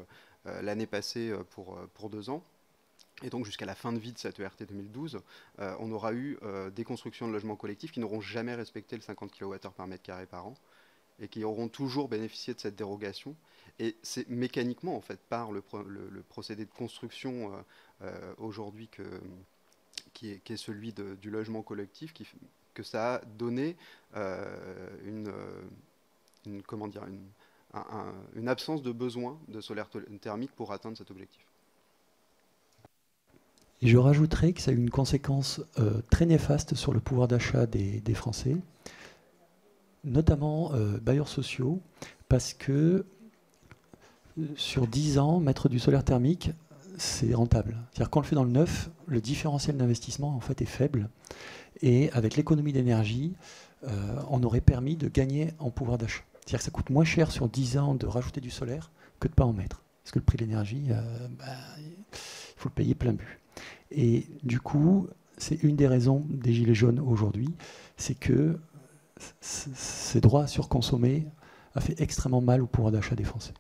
l'année passée pour 2 ans. Et donc jusqu'à la fin de vie de cette RT 2012, on aura eu des constructions de logements collectifs qui n'auront jamais respecté le 50 kWh par mètre carré par an et qui auront toujours bénéficié de cette dérogation. Et c'est mécaniquement, en fait, par le procédé de construction aujourd'hui qui est celui du logement collectif, que ça a donné une absence de besoin de solaire thermique pour atteindre cet objectif. Et je rajouterais que ça a eu une conséquence très néfaste sur le pouvoir d'achat des Français, notamment bailleurs sociaux, parce que sur 10 ans, mettre du solaire thermique, c'est rentable. C'est-à-dire quand on le fait dans le neuf, le différentiel d'investissement en fait est faible. Et avec l'économie d'énergie, on aurait permis de gagner en pouvoir d'achat. C'est-à-dire que ça coûte moins cher sur 10 ans de rajouter du solaire que de ne pas en mettre. Parce que le prix de l'énergie, il faut le payer plein but. Et du coup, c'est une des raisons des Gilets jaunes aujourd'hui, c'est que ces droits à surconsommer a fait extrêmement mal au pouvoir d'achat des Français.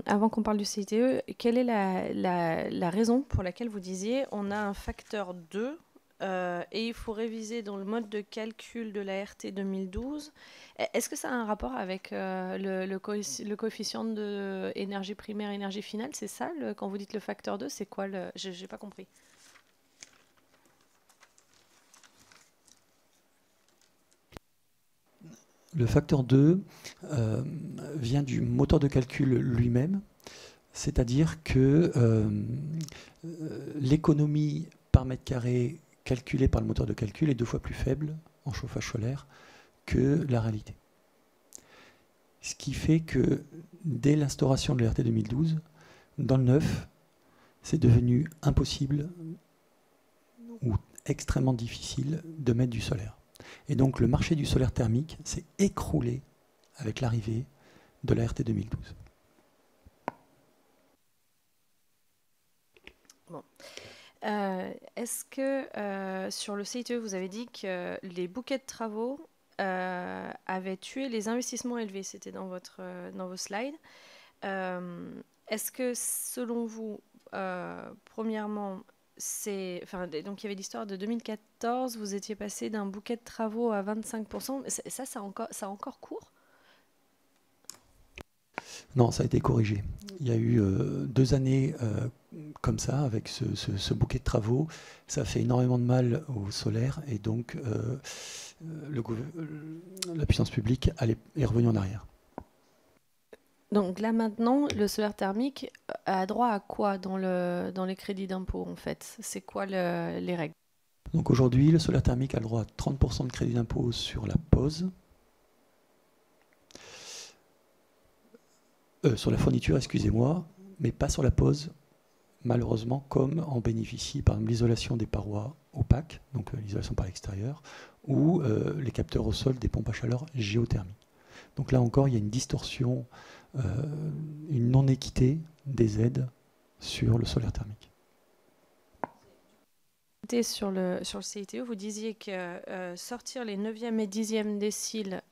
Avant qu'on parle du CITE, quelle est la raison pour laquelle vous disiez on a un facteur 2 et il faut réviser dans le mode de calcul de la RT 2012. Est-ce que ça a un rapport avec le coefficient de énergie primaire, énergie finale? C'est ça, quand vous dites le facteur 2, c'est quoi le... Je n'ai pas compris. Le facteur 2 vient du moteur de calcul lui-même, c'est-à-dire que l'économie par mètre carré calculée par le moteur de calcul est 2 fois plus faible en chauffage solaire que la réalité. Ce qui fait que dès l'instauration de l'ERT 2012, dans le neuf, c'est devenu impossible ou extrêmement difficile de mettre du solaire. Et donc le marché du solaire thermique s'est écroulé avec l'arrivée de la RT 2012. Bon. Est-ce que sur le CITE, vous avez dit que les bouquets de travaux avaient tué les investissements élevés? C'était dans vos slides. Est-ce que selon vous, premièrement, donc il y avait l'histoire de 2014, vous étiez passé d'un bouquet de travaux à 25%. Ça encore court? Non, ça a été corrigé. Il y a eu 2 années comme ça, avec ce bouquet de travaux. Ça a fait énormément de mal au solaire, et donc la puissance publique est revenue en arrière. Donc là maintenant, le solaire thermique a droit à quoi dans les crédits d'impôt en fait? C'est quoi les règles? Donc aujourd'hui, le solaire thermique a le droit à 30% de crédit d'impôt sur la pose. Sur la fourniture, excusez-moi, mais pas sur la pose, malheureusement, comme en bénéficie par exemple l'isolation des parois opaques, donc l'isolation par l'extérieur, ou les capteurs au sol des pompes à chaleur géothermiques. Donc là encore, il y a une distorsion, une non-équité des aides sur le solaire thermique. Sur le CITE, vous disiez que sortir les 9e et 10e déciles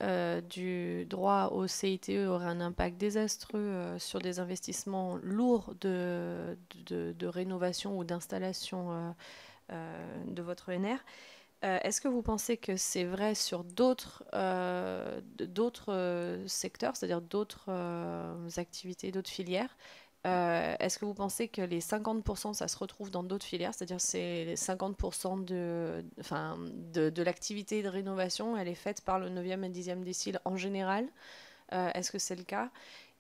du droit au CITE aurait un impact désastreux sur des investissements lourds de rénovation ou d'installation de votre ENR. Est-ce que vous pensez que c'est vrai sur d'autres secteurs, c'est-à-dire d'autres activités, d'autres filières? Est-ce que vous pensez que les 50%, ça se retrouve dans d'autres filières? C'est-à-dire c'est les 50% de l'activité de rénovation, elle est faite par le 9e et 10e décile en général. Est-ce que c'est le cas?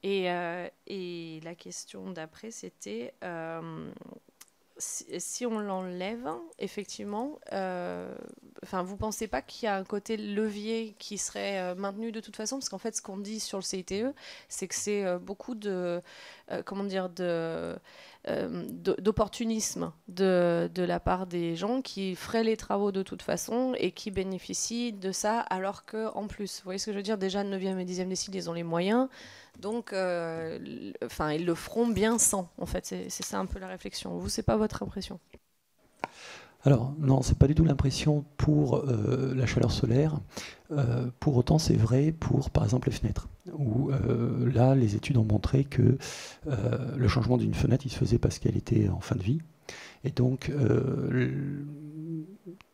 Et la question d'après, c'était... si on l'enlève, effectivement, vous ne pensez pas qu'il y a un côté levier qui serait maintenu de toute façon? Parce qu'en fait, ce qu'on dit sur le CITE, c'est que c'est beaucoup d'opportunisme de la part des gens qui feraient les travaux de toute façon et qui bénéficient de ça, alors qu'en plus, vous voyez ce que je veux dire? Déjà, le 9e et 10e décile, ils ont les moyens. Donc, ils le feront bien sans, en fait. C'est ça un peu la réflexion. Vous, c'est pas votre impression? Alors, non, c'est pas du tout l'impression pour la chaleur solaire. Pour autant, c'est vrai pour, par exemple, les fenêtres. Où là, les études ont montré que le changement d'une fenêtre, il se faisait parce qu'elle était en fin de vie. Et donc,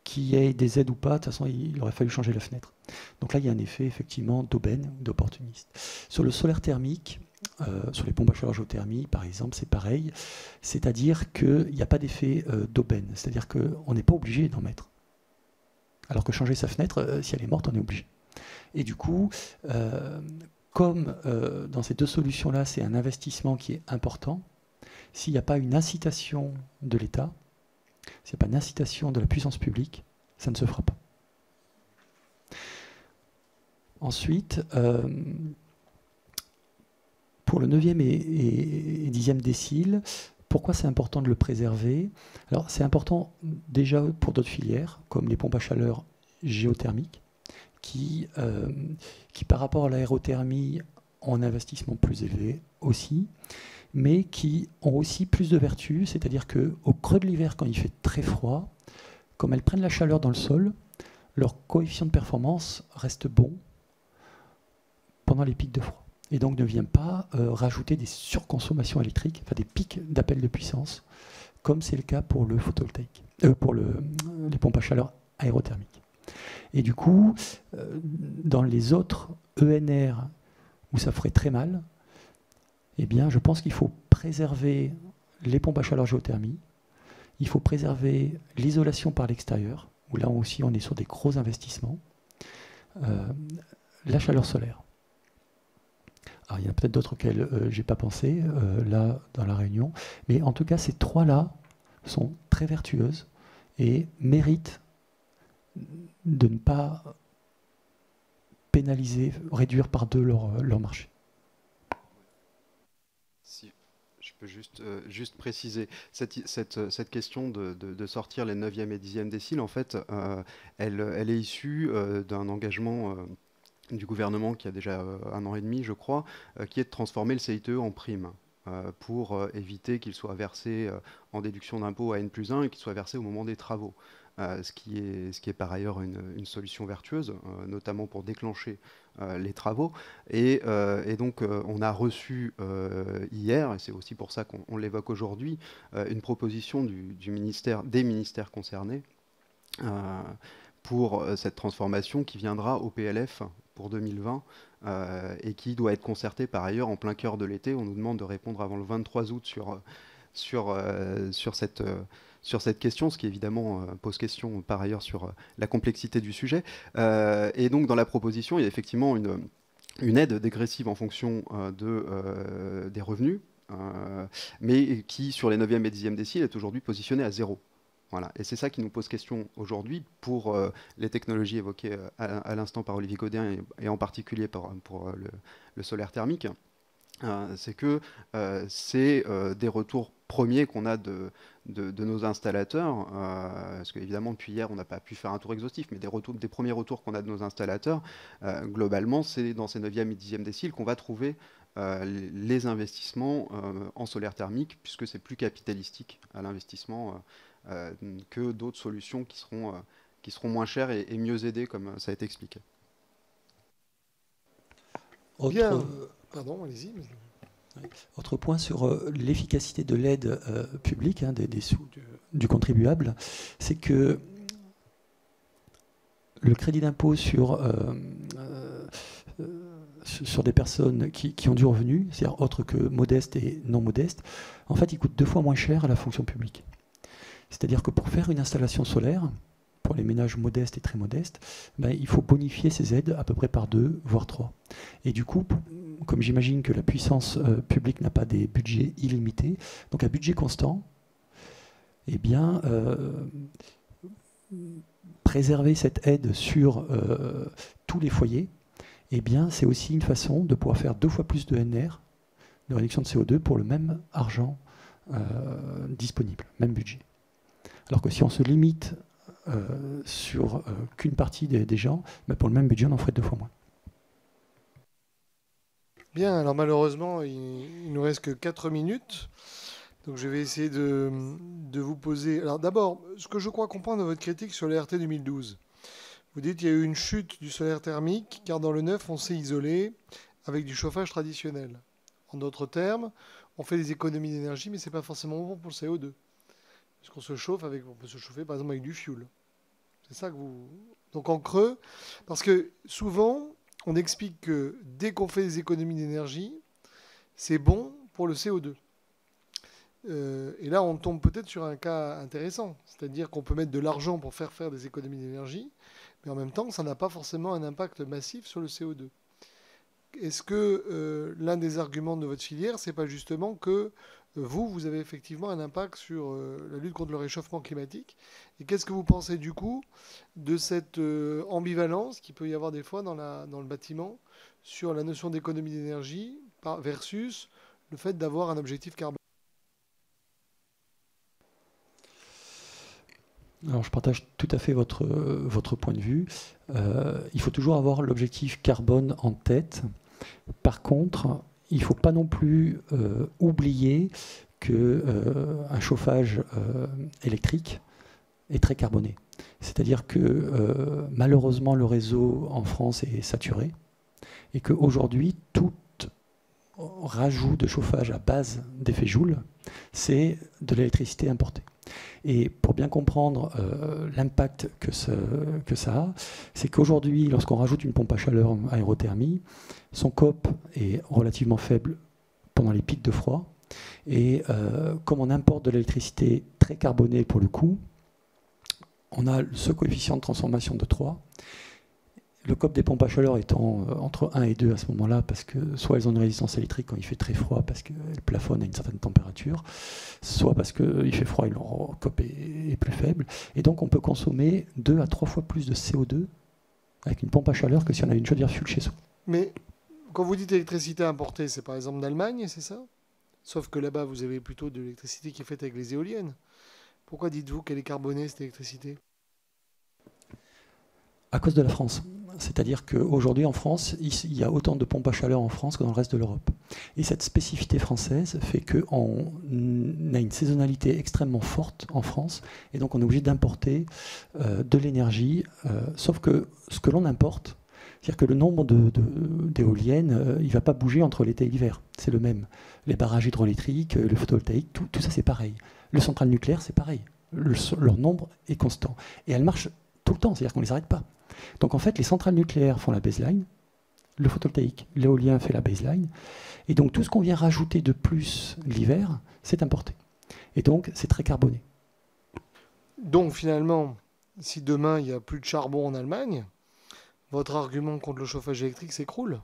qu'il y ait des aides ou pas, de toute façon, il aurait fallu changer la fenêtre. Donc là, il y a un effet, effectivement, d'aubaine, d'opportuniste. Sur le solaire thermique, sur les pompes à chaleur géothermie, par exemple, c'est pareil. C'est-à-dire qu'il n'y a pas d'effet d'aubaine. C'est-à-dire qu'on n'est pas obligé d'en mettre. Alors que changer sa fenêtre, si elle est morte, on est obligé. Et du coup, comme dans ces deux solutions-là, c'est un investissement qui est important, s'il n'y a pas une incitation de l'État, s'il n'y a pas une incitation de la puissance publique, ça ne se fera pas. Ensuite, pour le 9e et 10e décile, pourquoi c'est important de le préserver? Alors, c'est important déjà pour d'autres filières, comme les pompes à chaleur géothermiques, qui par rapport à l'aérothermie, ont un investissement plus élevé aussi, mais qui ont aussi plus de vertus, c'est-à-dire qu'au creux de l'hiver, quand il fait très froid, comme elles prennent la chaleur dans le sol, leur coefficient de performance reste bon pendant les pics de froid. Et donc ne vient pas rajouter des surconsommations électriques, enfin des pics d'appel de puissance, comme c'est le cas pour le photovoltaïque, pour les pompes à chaleur aérothermiques. Et du coup, dans les autres ENR où ça ferait très mal, eh bien, je pense qu'il faut préserver les pompes à chaleur géothermie, il faut préserver l'isolation par l'extérieur, où là aussi on est sur des gros investissements, la chaleur solaire. Alors, il y en a peut-être d'autres auxquels je n'ai pas pensé, là, dans la réunion, mais en tout cas, ces trois-là sont très vertueuses et méritent de ne pas pénaliser, réduire par deux leur marché. Si je peux juste préciser, cette question de sortir les 9e et 10e déciles, en fait, elle est issue d'un engagement du gouvernement qui a déjà 1 an et demi, je crois, qui est de transformer le CITE en prime pour éviter qu'il soit versé en déduction d'impôt à N+1 et qu'il soit versé au moment des travaux. Ce qui est par ailleurs une solution vertueuse, notamment pour déclencher les travaux. Et donc, on a reçu hier, et c'est aussi pour ça qu'on l'évoque aujourd'hui, une proposition des ministères concernés pour cette transformation qui viendra au PLF pour 2020 et qui doit être concertée par ailleurs en plein cœur de l'été. On nous demande de répondre avant le 23 août sur cette question, ce qui évidemment pose question par ailleurs sur la complexité du sujet. Et donc dans la proposition, il y a effectivement une aide dégressive en fonction des revenus, mais qui sur les 9e et 10e déciles est aujourd'hui positionnée à 0. Voilà. Et c'est ça qui nous pose question aujourd'hui pour les technologies évoquées à l'instant par Olivier Godin et en particulier pour le solaire thermique. C'est que c'est des retours premiers qu'on a de nos installateurs, parce qu'évidemment depuis hier on n'a pas pu faire un tour exhaustif, mais des premiers retours qu'on a de nos installateurs, globalement c'est dans ces 9e et 10e déciles qu'on va trouver les investissements en solaire thermique, puisque c'est plus capitalistique à l'investissement que d'autres solutions qui seront moins chères et mieux aidées, comme ça a été expliqué. Bien. Pardon, allez-y. Autre point sur l'efficacité de l'aide publique, des sous du contribuable, c'est que le crédit d'impôt sur des personnes qui ont du revenu, c'est-à-dire autres que modestes et non modestes, en fait, il coûte 2 fois moins cher à la fonction publique. C'est-à-dire que pour faire une installation solaire, pour les ménages modestes et très modestes, il faut bonifier ces aides à peu près par 2, voire 3. Et du coup, comme j'imagine que la puissance publique n'a pas des budgets illimités, donc à budget constant, eh bien, préserver cette aide sur tous les foyers, eh bien, c'est aussi une façon de pouvoir faire 2 fois plus de NR, de réduction de CO2, pour le même argent disponible, même budget. Alors que si on se limite sur qu'une partie des gens, pour le même budget, on en ferait 2 fois moins. Bien, alors malheureusement, il nous reste que 4 minutes. Donc je vais essayer de vous poser... Alors d'abord, ce que je crois comprendre de votre critique sur les RT 2012. Vous dites qu'il y a eu une chute du solaire thermique, car dans le neuf, on s'est isolé avec du chauffage traditionnel. En d'autres termes, on fait des économies d'énergie, mais ce n'est pas forcément bon pour le CO2. Parce qu'on se chauffe on peut se chauffer par exemple avec du fioul. C'est ça que vous... Donc en creux, parce que souvent, on explique que dès qu'on fait des économies d'énergie, c'est bon pour le CO2. Et là, on tombe peut-être sur un cas intéressant. C'est-à-dire qu'on peut mettre de l'argent pour faire des économies d'énergie, mais en même temps, ça n'a pas forcément un impact massif sur le CO2. Est-ce que l'un des arguments de votre filière, c'est pas justement que vous avez effectivement un impact sur la lutte contre le réchauffement climatique? Et qu'est-ce que vous pensez du coup de cette ambivalence qu'il peut y avoir des fois dans le bâtiment sur la notion d'économie d'énergie versus le fait d'avoir un objectif carbone? Alors, je partage tout à fait votre point de vue. Il faut toujours avoir l'objectif carbone en tête. Par contre, il ne faut pas non plus oublier qu'un chauffage électrique est très carboné. C'est-à-dire que malheureusement, le réseau en France est saturé et qu'aujourd'hui, toute rajout de chauffage à base d'effet Joule, c'est de l'électricité importée. Et pour bien comprendre l'impact que ça a, c'est qu'aujourd'hui, lorsqu'on rajoute une pompe à chaleur aérothermie, son COP est relativement faible pendant les pics de froid. Et comme on importe de l'électricité très carbonée pour le coup, on a ce coefficient de transformation de 3. Le COP des pompes à chaleur étant entre 1 et 2 à ce moment-là, parce que soit elles ont une résistance électrique quand il fait très froid, parce qu'elles plafonnent à une certaine température, soit parce qu'il fait froid et leur COP est plus faible. Et donc on peut consommer 2 à 3 fois plus de CO2 avec une pompe à chaleur que si on avait une chaudière fuel chez soi. Mais quand vous dites électricité importée, c'est par exemple d'Allemagne, c'est ça? Sauf que là-bas, vous avez plutôt de l'électricité qui est faite avec les éoliennes. Pourquoi dites-vous qu'elle est carbonée, cette électricité? À cause de la France. C'est-à-dire qu'aujourd'hui, en France, il y a autant de pompes à chaleur en France que dans le reste de l'Europe. Et cette spécificité française fait qu'on a une saisonnalité extrêmement forte en France, et donc on est obligé d'importer de l'énergie, sauf que ce que l'on importe, c'est-à-dire que le nombre d'éoliennes, il ne va pas bouger entre l'été et l'hiver, c'est le même. Les barrages hydroélectriques, le photovoltaïque, tout ça c'est pareil. Le central nucléaire, c'est pareil. Leur nombre est constant. Et elles marchent tout le temps, c'est-à-dire qu'on ne les arrête pas. Donc en fait, les centrales nucléaires font la baseline, le photovoltaïque, l'éolien fait la baseline, et donc tout ce qu'on vient rajouter de plus l'hiver, c'est importé. Et donc c'est très carboné. Donc finalement, si demain il n'y a plus de charbon en Allemagne, votre argument contre le chauffage électrique s'écroule.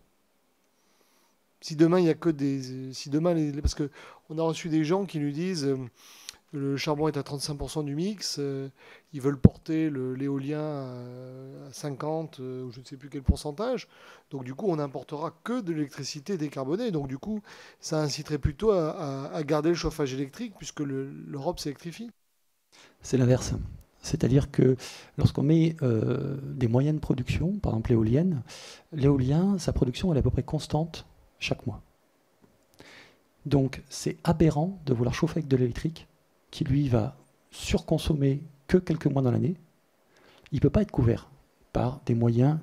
Si demain il n'y a que des... Si demain parce qu'on a reçu des gens qui nous disent... Le charbon est à 35% du mix. Ils veulent porter l'éolien à 50, ou je ne sais plus quel pourcentage. Donc du coup, on n'importera que de l'électricité décarbonée. Donc du coup, ça inciterait plutôt à garder le chauffage électrique, puisque l'Europe s'électrifie. C'est l'inverse. C'est-à-dire que lorsqu'on met des moyens de production, par exemple l'éolien, sa production est à peu près constante chaque mois. Donc c'est aberrant de vouloir chauffer avec de l'électrique qui lui va surconsommer que quelques mois dans l'année. Il ne peut pas être couvert par des moyens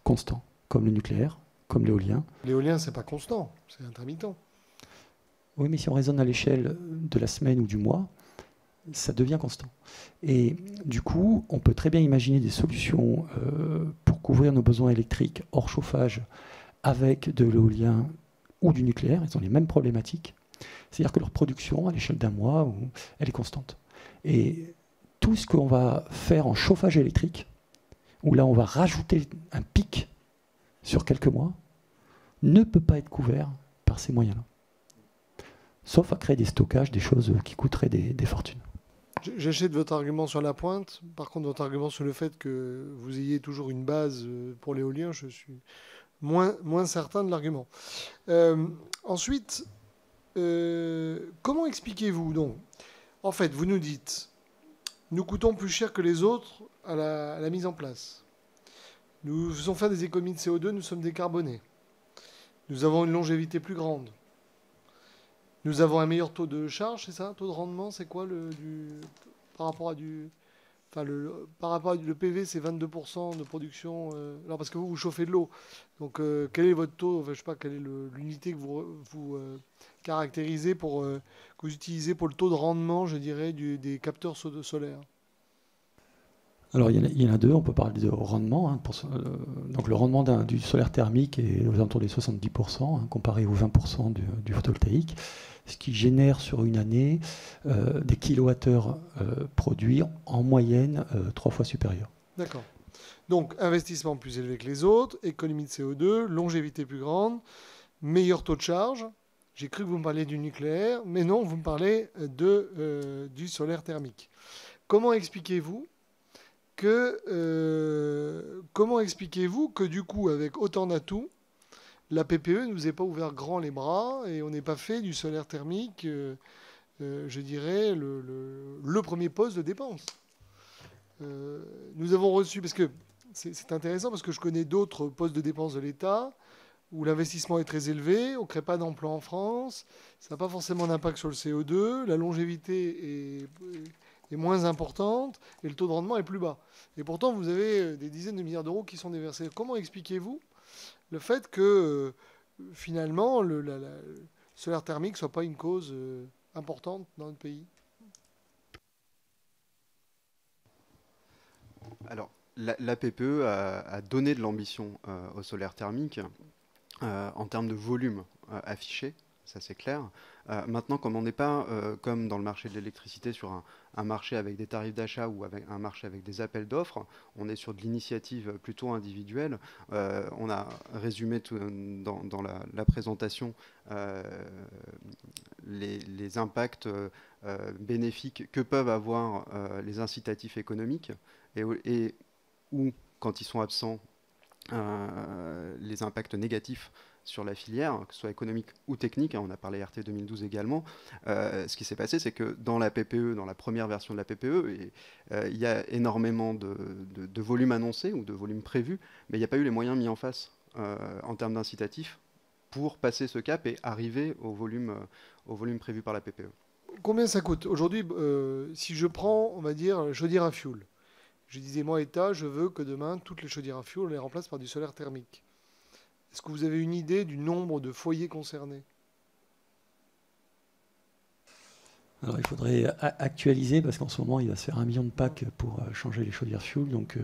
constants, comme le nucléaire, comme l'éolien. L'éolien, c'est pas constant, c'est intermittent. Oui, mais si on raisonne à l'échelle de la semaine ou du mois, ça devient constant. Et du coup, on peut très bien imaginer des solutions pour couvrir nos besoins électriques hors chauffage avec de l'éolien ou du nucléaire. Ils ont les mêmes problématiques. C'est-à-dire que leur production, à l'échelle d'un mois, elle est constante. Et tout ce qu'on va faire en chauffage électrique, où là on va rajouter un pic sur quelques mois, ne peut pas être couvert par ces moyens-là. Sauf à créer des stockages, des choses qui coûteraient des fortunes. J'achète votre argument sur la pointe. Par contre, votre argument sur le fait que vous ayez toujours une base pour l'éolien, je suis moins certain de l'argument. Ensuite... comment expliquez-vous donc? En fait, vous nous dites, nous coûtons plus cher que les autres à la mise en place. Nous faisons faire des économies de CO2, nous sommes décarbonés. Nous avons une longévité plus grande. Nous avons un meilleur taux de charge, c'est ça? Taux de rendement, c'est quoi par rapport à du... Enfin, par rapport à le PV, c'est 22% de production. Alors parce que vous chauffez de l'eau. Donc, quel est votre taux? Enfin, je sais pas, quelle est l'unité que vous caractérisez que vous utilisez pour le taux de rendement, je dirais, des capteurs solaires? Alors, il y en a deux. On peut parler de rendement. Hein, donc, le rendement du solaire thermique est aux alentours des 70%, hein, comparé aux 20% du photovoltaïque, ce qui génère sur une année des kilowattheures produits en moyenne 3 fois supérieurs. D'accord. Donc, investissement plus élevé que les autres, économie de CO2, longévité plus grande, meilleur taux de charge. J'ai cru que vous me parliez du nucléaire, mais non, vous me parlez du solaire thermique. Comment expliquez-vous que du coup, avec autant d'atouts, la PPE ne nous ait pas ouvert grand les bras et on n'ait pas fait du solaire thermique, je dirais, le premier poste de dépense? Nous avons reçu, parce que c'est intéressant, parce que je connais d'autres postes de dépenses de l'État où l'investissement est très élevé, on ne crée pas d'emploi en France, ça n'a pas forcément d'impact sur le CO2, la longévité est moins importante et le taux de rendement est plus bas. Et pourtant, vous avez des dizaines de milliards d'euros qui sont déversés. Comment expliquez-vous le fait que finalement, le solaire thermique ne soit pas une cause importante dans notre pays? Alors, la PPE a donné de l'ambition au solaire thermique en termes de volume affiché, ça c'est clair. Maintenant, comme on n'est pas comme dans le marché de l'électricité sur un marché avec des tarifs d'achat ou avec un marché avec des appels d'offres, on est sur de l'initiative plutôt individuelle. On a résumé dans la présentation les impacts bénéfiques que peuvent avoir les incitatifs économiques et où, quand ils sont absents, les impacts négatifs sur la filière, que ce soit économique ou technique, on a parlé RT 2012 également. Ce qui s'est passé, c'est que dans la PPE, dans la première version de la PPE, il y a énormément de volumes annoncés ou de volumes prévus, mais il n'y a pas eu les moyens mis en face en termes d'incitatifs pour passer ce cap et arriver au volume prévu par la PPE. Combien ça coûte? Aujourd'hui, si je prends, on va dire, chaudière à fioul, je disais, moi, État, je veux que demain, toutes les chaudières à fioul, on les remplace par du solaire thermique. Est-ce que vous avez une idée du nombre de foyers concernés? Alors il faudrait actualiser, parce qu'en ce moment, il va se faire 1 million de packs pour changer les chaudières fuel. Donc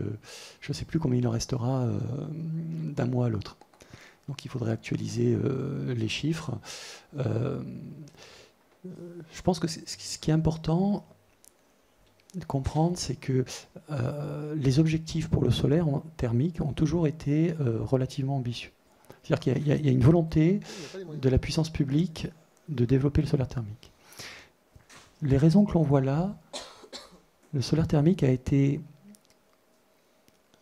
je ne sais plus combien il en restera d'un mois à l'autre. Donc il faudrait actualiser les chiffres. Je pense que ce qui est important de comprendre, c'est que les objectifs pour le solaire thermique ont toujours été relativement ambitieux. C'est-à-dire qu'il y a une volonté de la puissance publique de développer le solaire thermique. Les raisons que l'on voit là, le solaire thermique a été,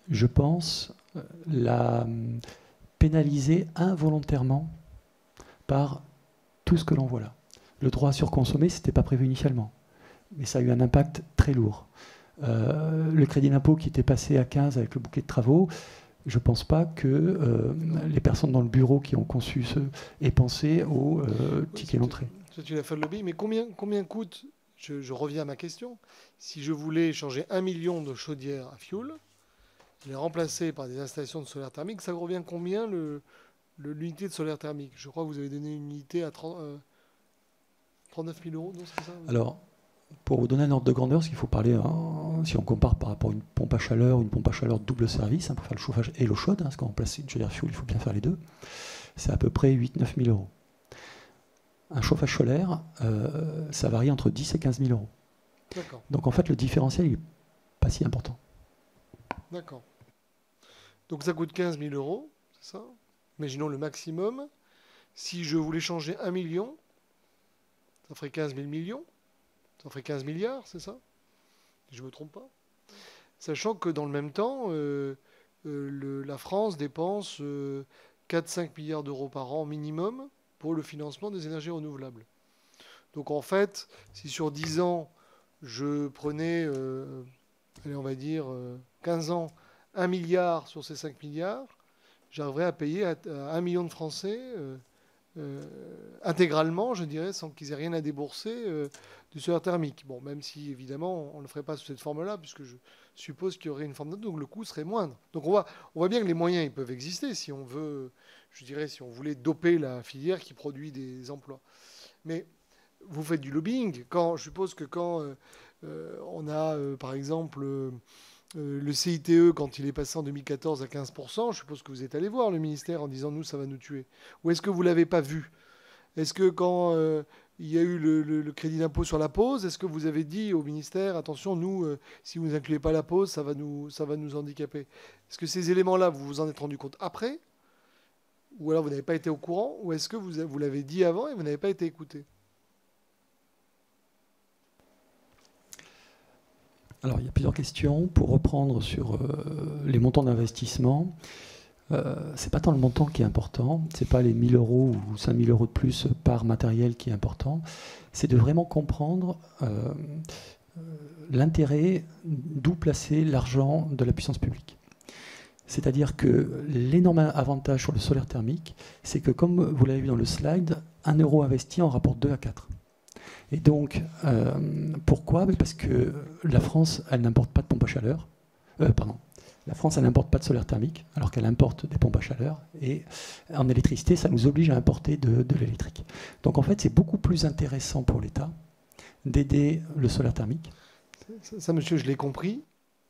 je pense, pénalisé involontairement par tout ce que l'on voit là. Le droit à surconsommer, ce n'était pas prévu initialement, mais ça a eu un impact très lourd. Le crédit d'impôt qui était passé à 15 avec le bouquet de travaux, je ne pense pas que les personnes dans le bureau qui ont conçu aient pensé au ticket d'entrée. C'est une affaire de lobby, mais combien coûte, je reviens à ma question, si je voulais changer 1 million de chaudières à fioul, les remplacer par des installations de solaire thermique, ça revient combien l'unité de solaire thermique? Je crois que vous avez donné une unité à 39 000 €, non, c'est ça? Alors, pour vous donner un ordre de grandeur, ce qu'il faut parler, si on compare par rapport à une pompe à chaleur double service, pour faire le chauffage et l'eau chaude, parce qu'on remplace une chaudière fuel, il faut bien faire les deux, c'est à peu près 8 000 à 9 000 €. Un chauffage solaire, ça varie entre 10 et 15 000 €. D'accord. Donc en fait, le différentiel n'est pas si important. D'accord. Donc ça coûte 15 000 €, c'est ça? Imaginons le maximum. Si je voulais changer 1 million, ça ferait 15 000 millions. Ça ferait 15 milliards, c'est ça? Je ne me trompe pas. Sachant que dans le même temps, la France dépense 4-5 milliards d'euros par an minimum pour le financement des énergies renouvelables. Donc en fait, si sur 10 ans, je prenais, allez, on va dire 15 ans, 1 milliard sur ces 5 milliards, j'arriverais à payer à 1 million de Français intégralement, je dirais, sans qu'ils aient rien à débourser du solaire thermique. Bon, même si, évidemment, on ne le ferait pas sous cette forme-là, puisque je suppose qu'il y aurait une forme d'autre, donc le coût serait moindre. Donc on voit bien que les moyens, ils peuvent exister si on veut, je dirais, si on voulait doper la filière qui produit des emplois. Mais vous faites du lobbying. Je suppose que quand on a, par exemple, le CITE, quand il est passé en 2014 à 15%, je suppose que vous êtes allé voir le ministère en disant « nous, ça va nous tuer ». Ou est-ce que vous ne l'avez pas vu? Est-ce que quand il y a eu le crédit d'impôt sur la pause, est-ce que vous avez dit au ministère « attention, nous, si vous n'incluez pas la pause, ça va nous handicaper ». Est-ce que ces éléments-là, vous vous en êtes rendu compte après? Ou alors vous n'avez pas été au courant? Ou est-ce que vous l'avez dit avant et vous n'avez pas été écouté? Alors, il y a plusieurs questions. Pour reprendre sur les montants d'investissement, c'est pas tant le montant qui est important, c'est pas les 1 000 € ou 5 000 € de plus par matériel qui est important, c'est de vraiment comprendre l'intérêt d'où placer l'argent de la puissance publique. C'est-à-dire que l'énorme avantage sur le solaire thermique, c'est que comme vous l'avez vu dans le slide, 1 € investi en rapporte 2 à 4. Et donc, pourquoi? Parce que la France, elle n'importe pas de pompe à chaleur. La France, elle n'importe pas de solaire thermique, alors qu'elle importe des pompes à chaleur. Et en électricité, ça nous oblige à importer de l'électrique. Donc en fait, c'est beaucoup plus intéressant pour l'État d'aider le solaire thermique. Ça, monsieur, je l'ai compris.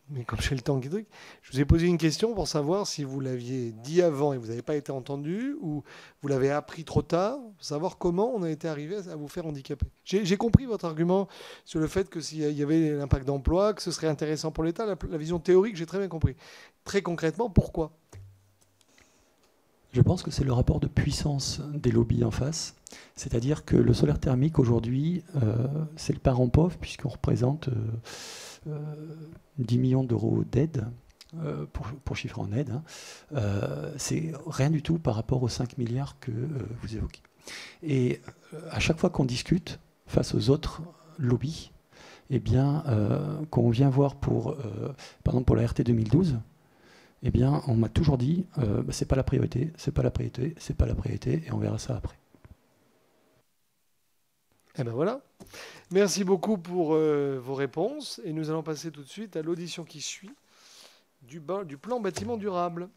Mais comme j'ai le temps qui truc, je vous ai posé une question pour savoir si vous l'aviez dit avant et vous n'avez pas été entendu, ou vous l'avez appris trop tard, pour savoir comment on a été arrivé à vous faire handicaper. J'ai compris votre argument sur le fait que s'il y avait l'impact d'emploi, que ce serait intéressant pour l'État. La vision théorique, j'ai très bien compris. Très concrètement, pourquoi? Je pense que c'est le rapport de puissance des lobbies en face. C'est-à-dire que le solaire thermique, aujourd'hui, c'est le parent pauvre, puisqu'on représente 10 millions d'euros d'aide, pour chiffrer en aide. C'est rien du tout par rapport aux 5 milliards que vous évoquez. Et à chaque fois qu'on discute face aux autres lobbies, eh bien, quand on vient voir par exemple pour la RT 2012, eh bien, on m'a toujours dit c'est pas la priorité, c'est pas la priorité, c'est pas la priorité, et on verra ça après. Eh ben voilà. Merci beaucoup pour vos réponses. Et nous allons passer tout de suite à l'audition qui suit du plan bâtiment durable.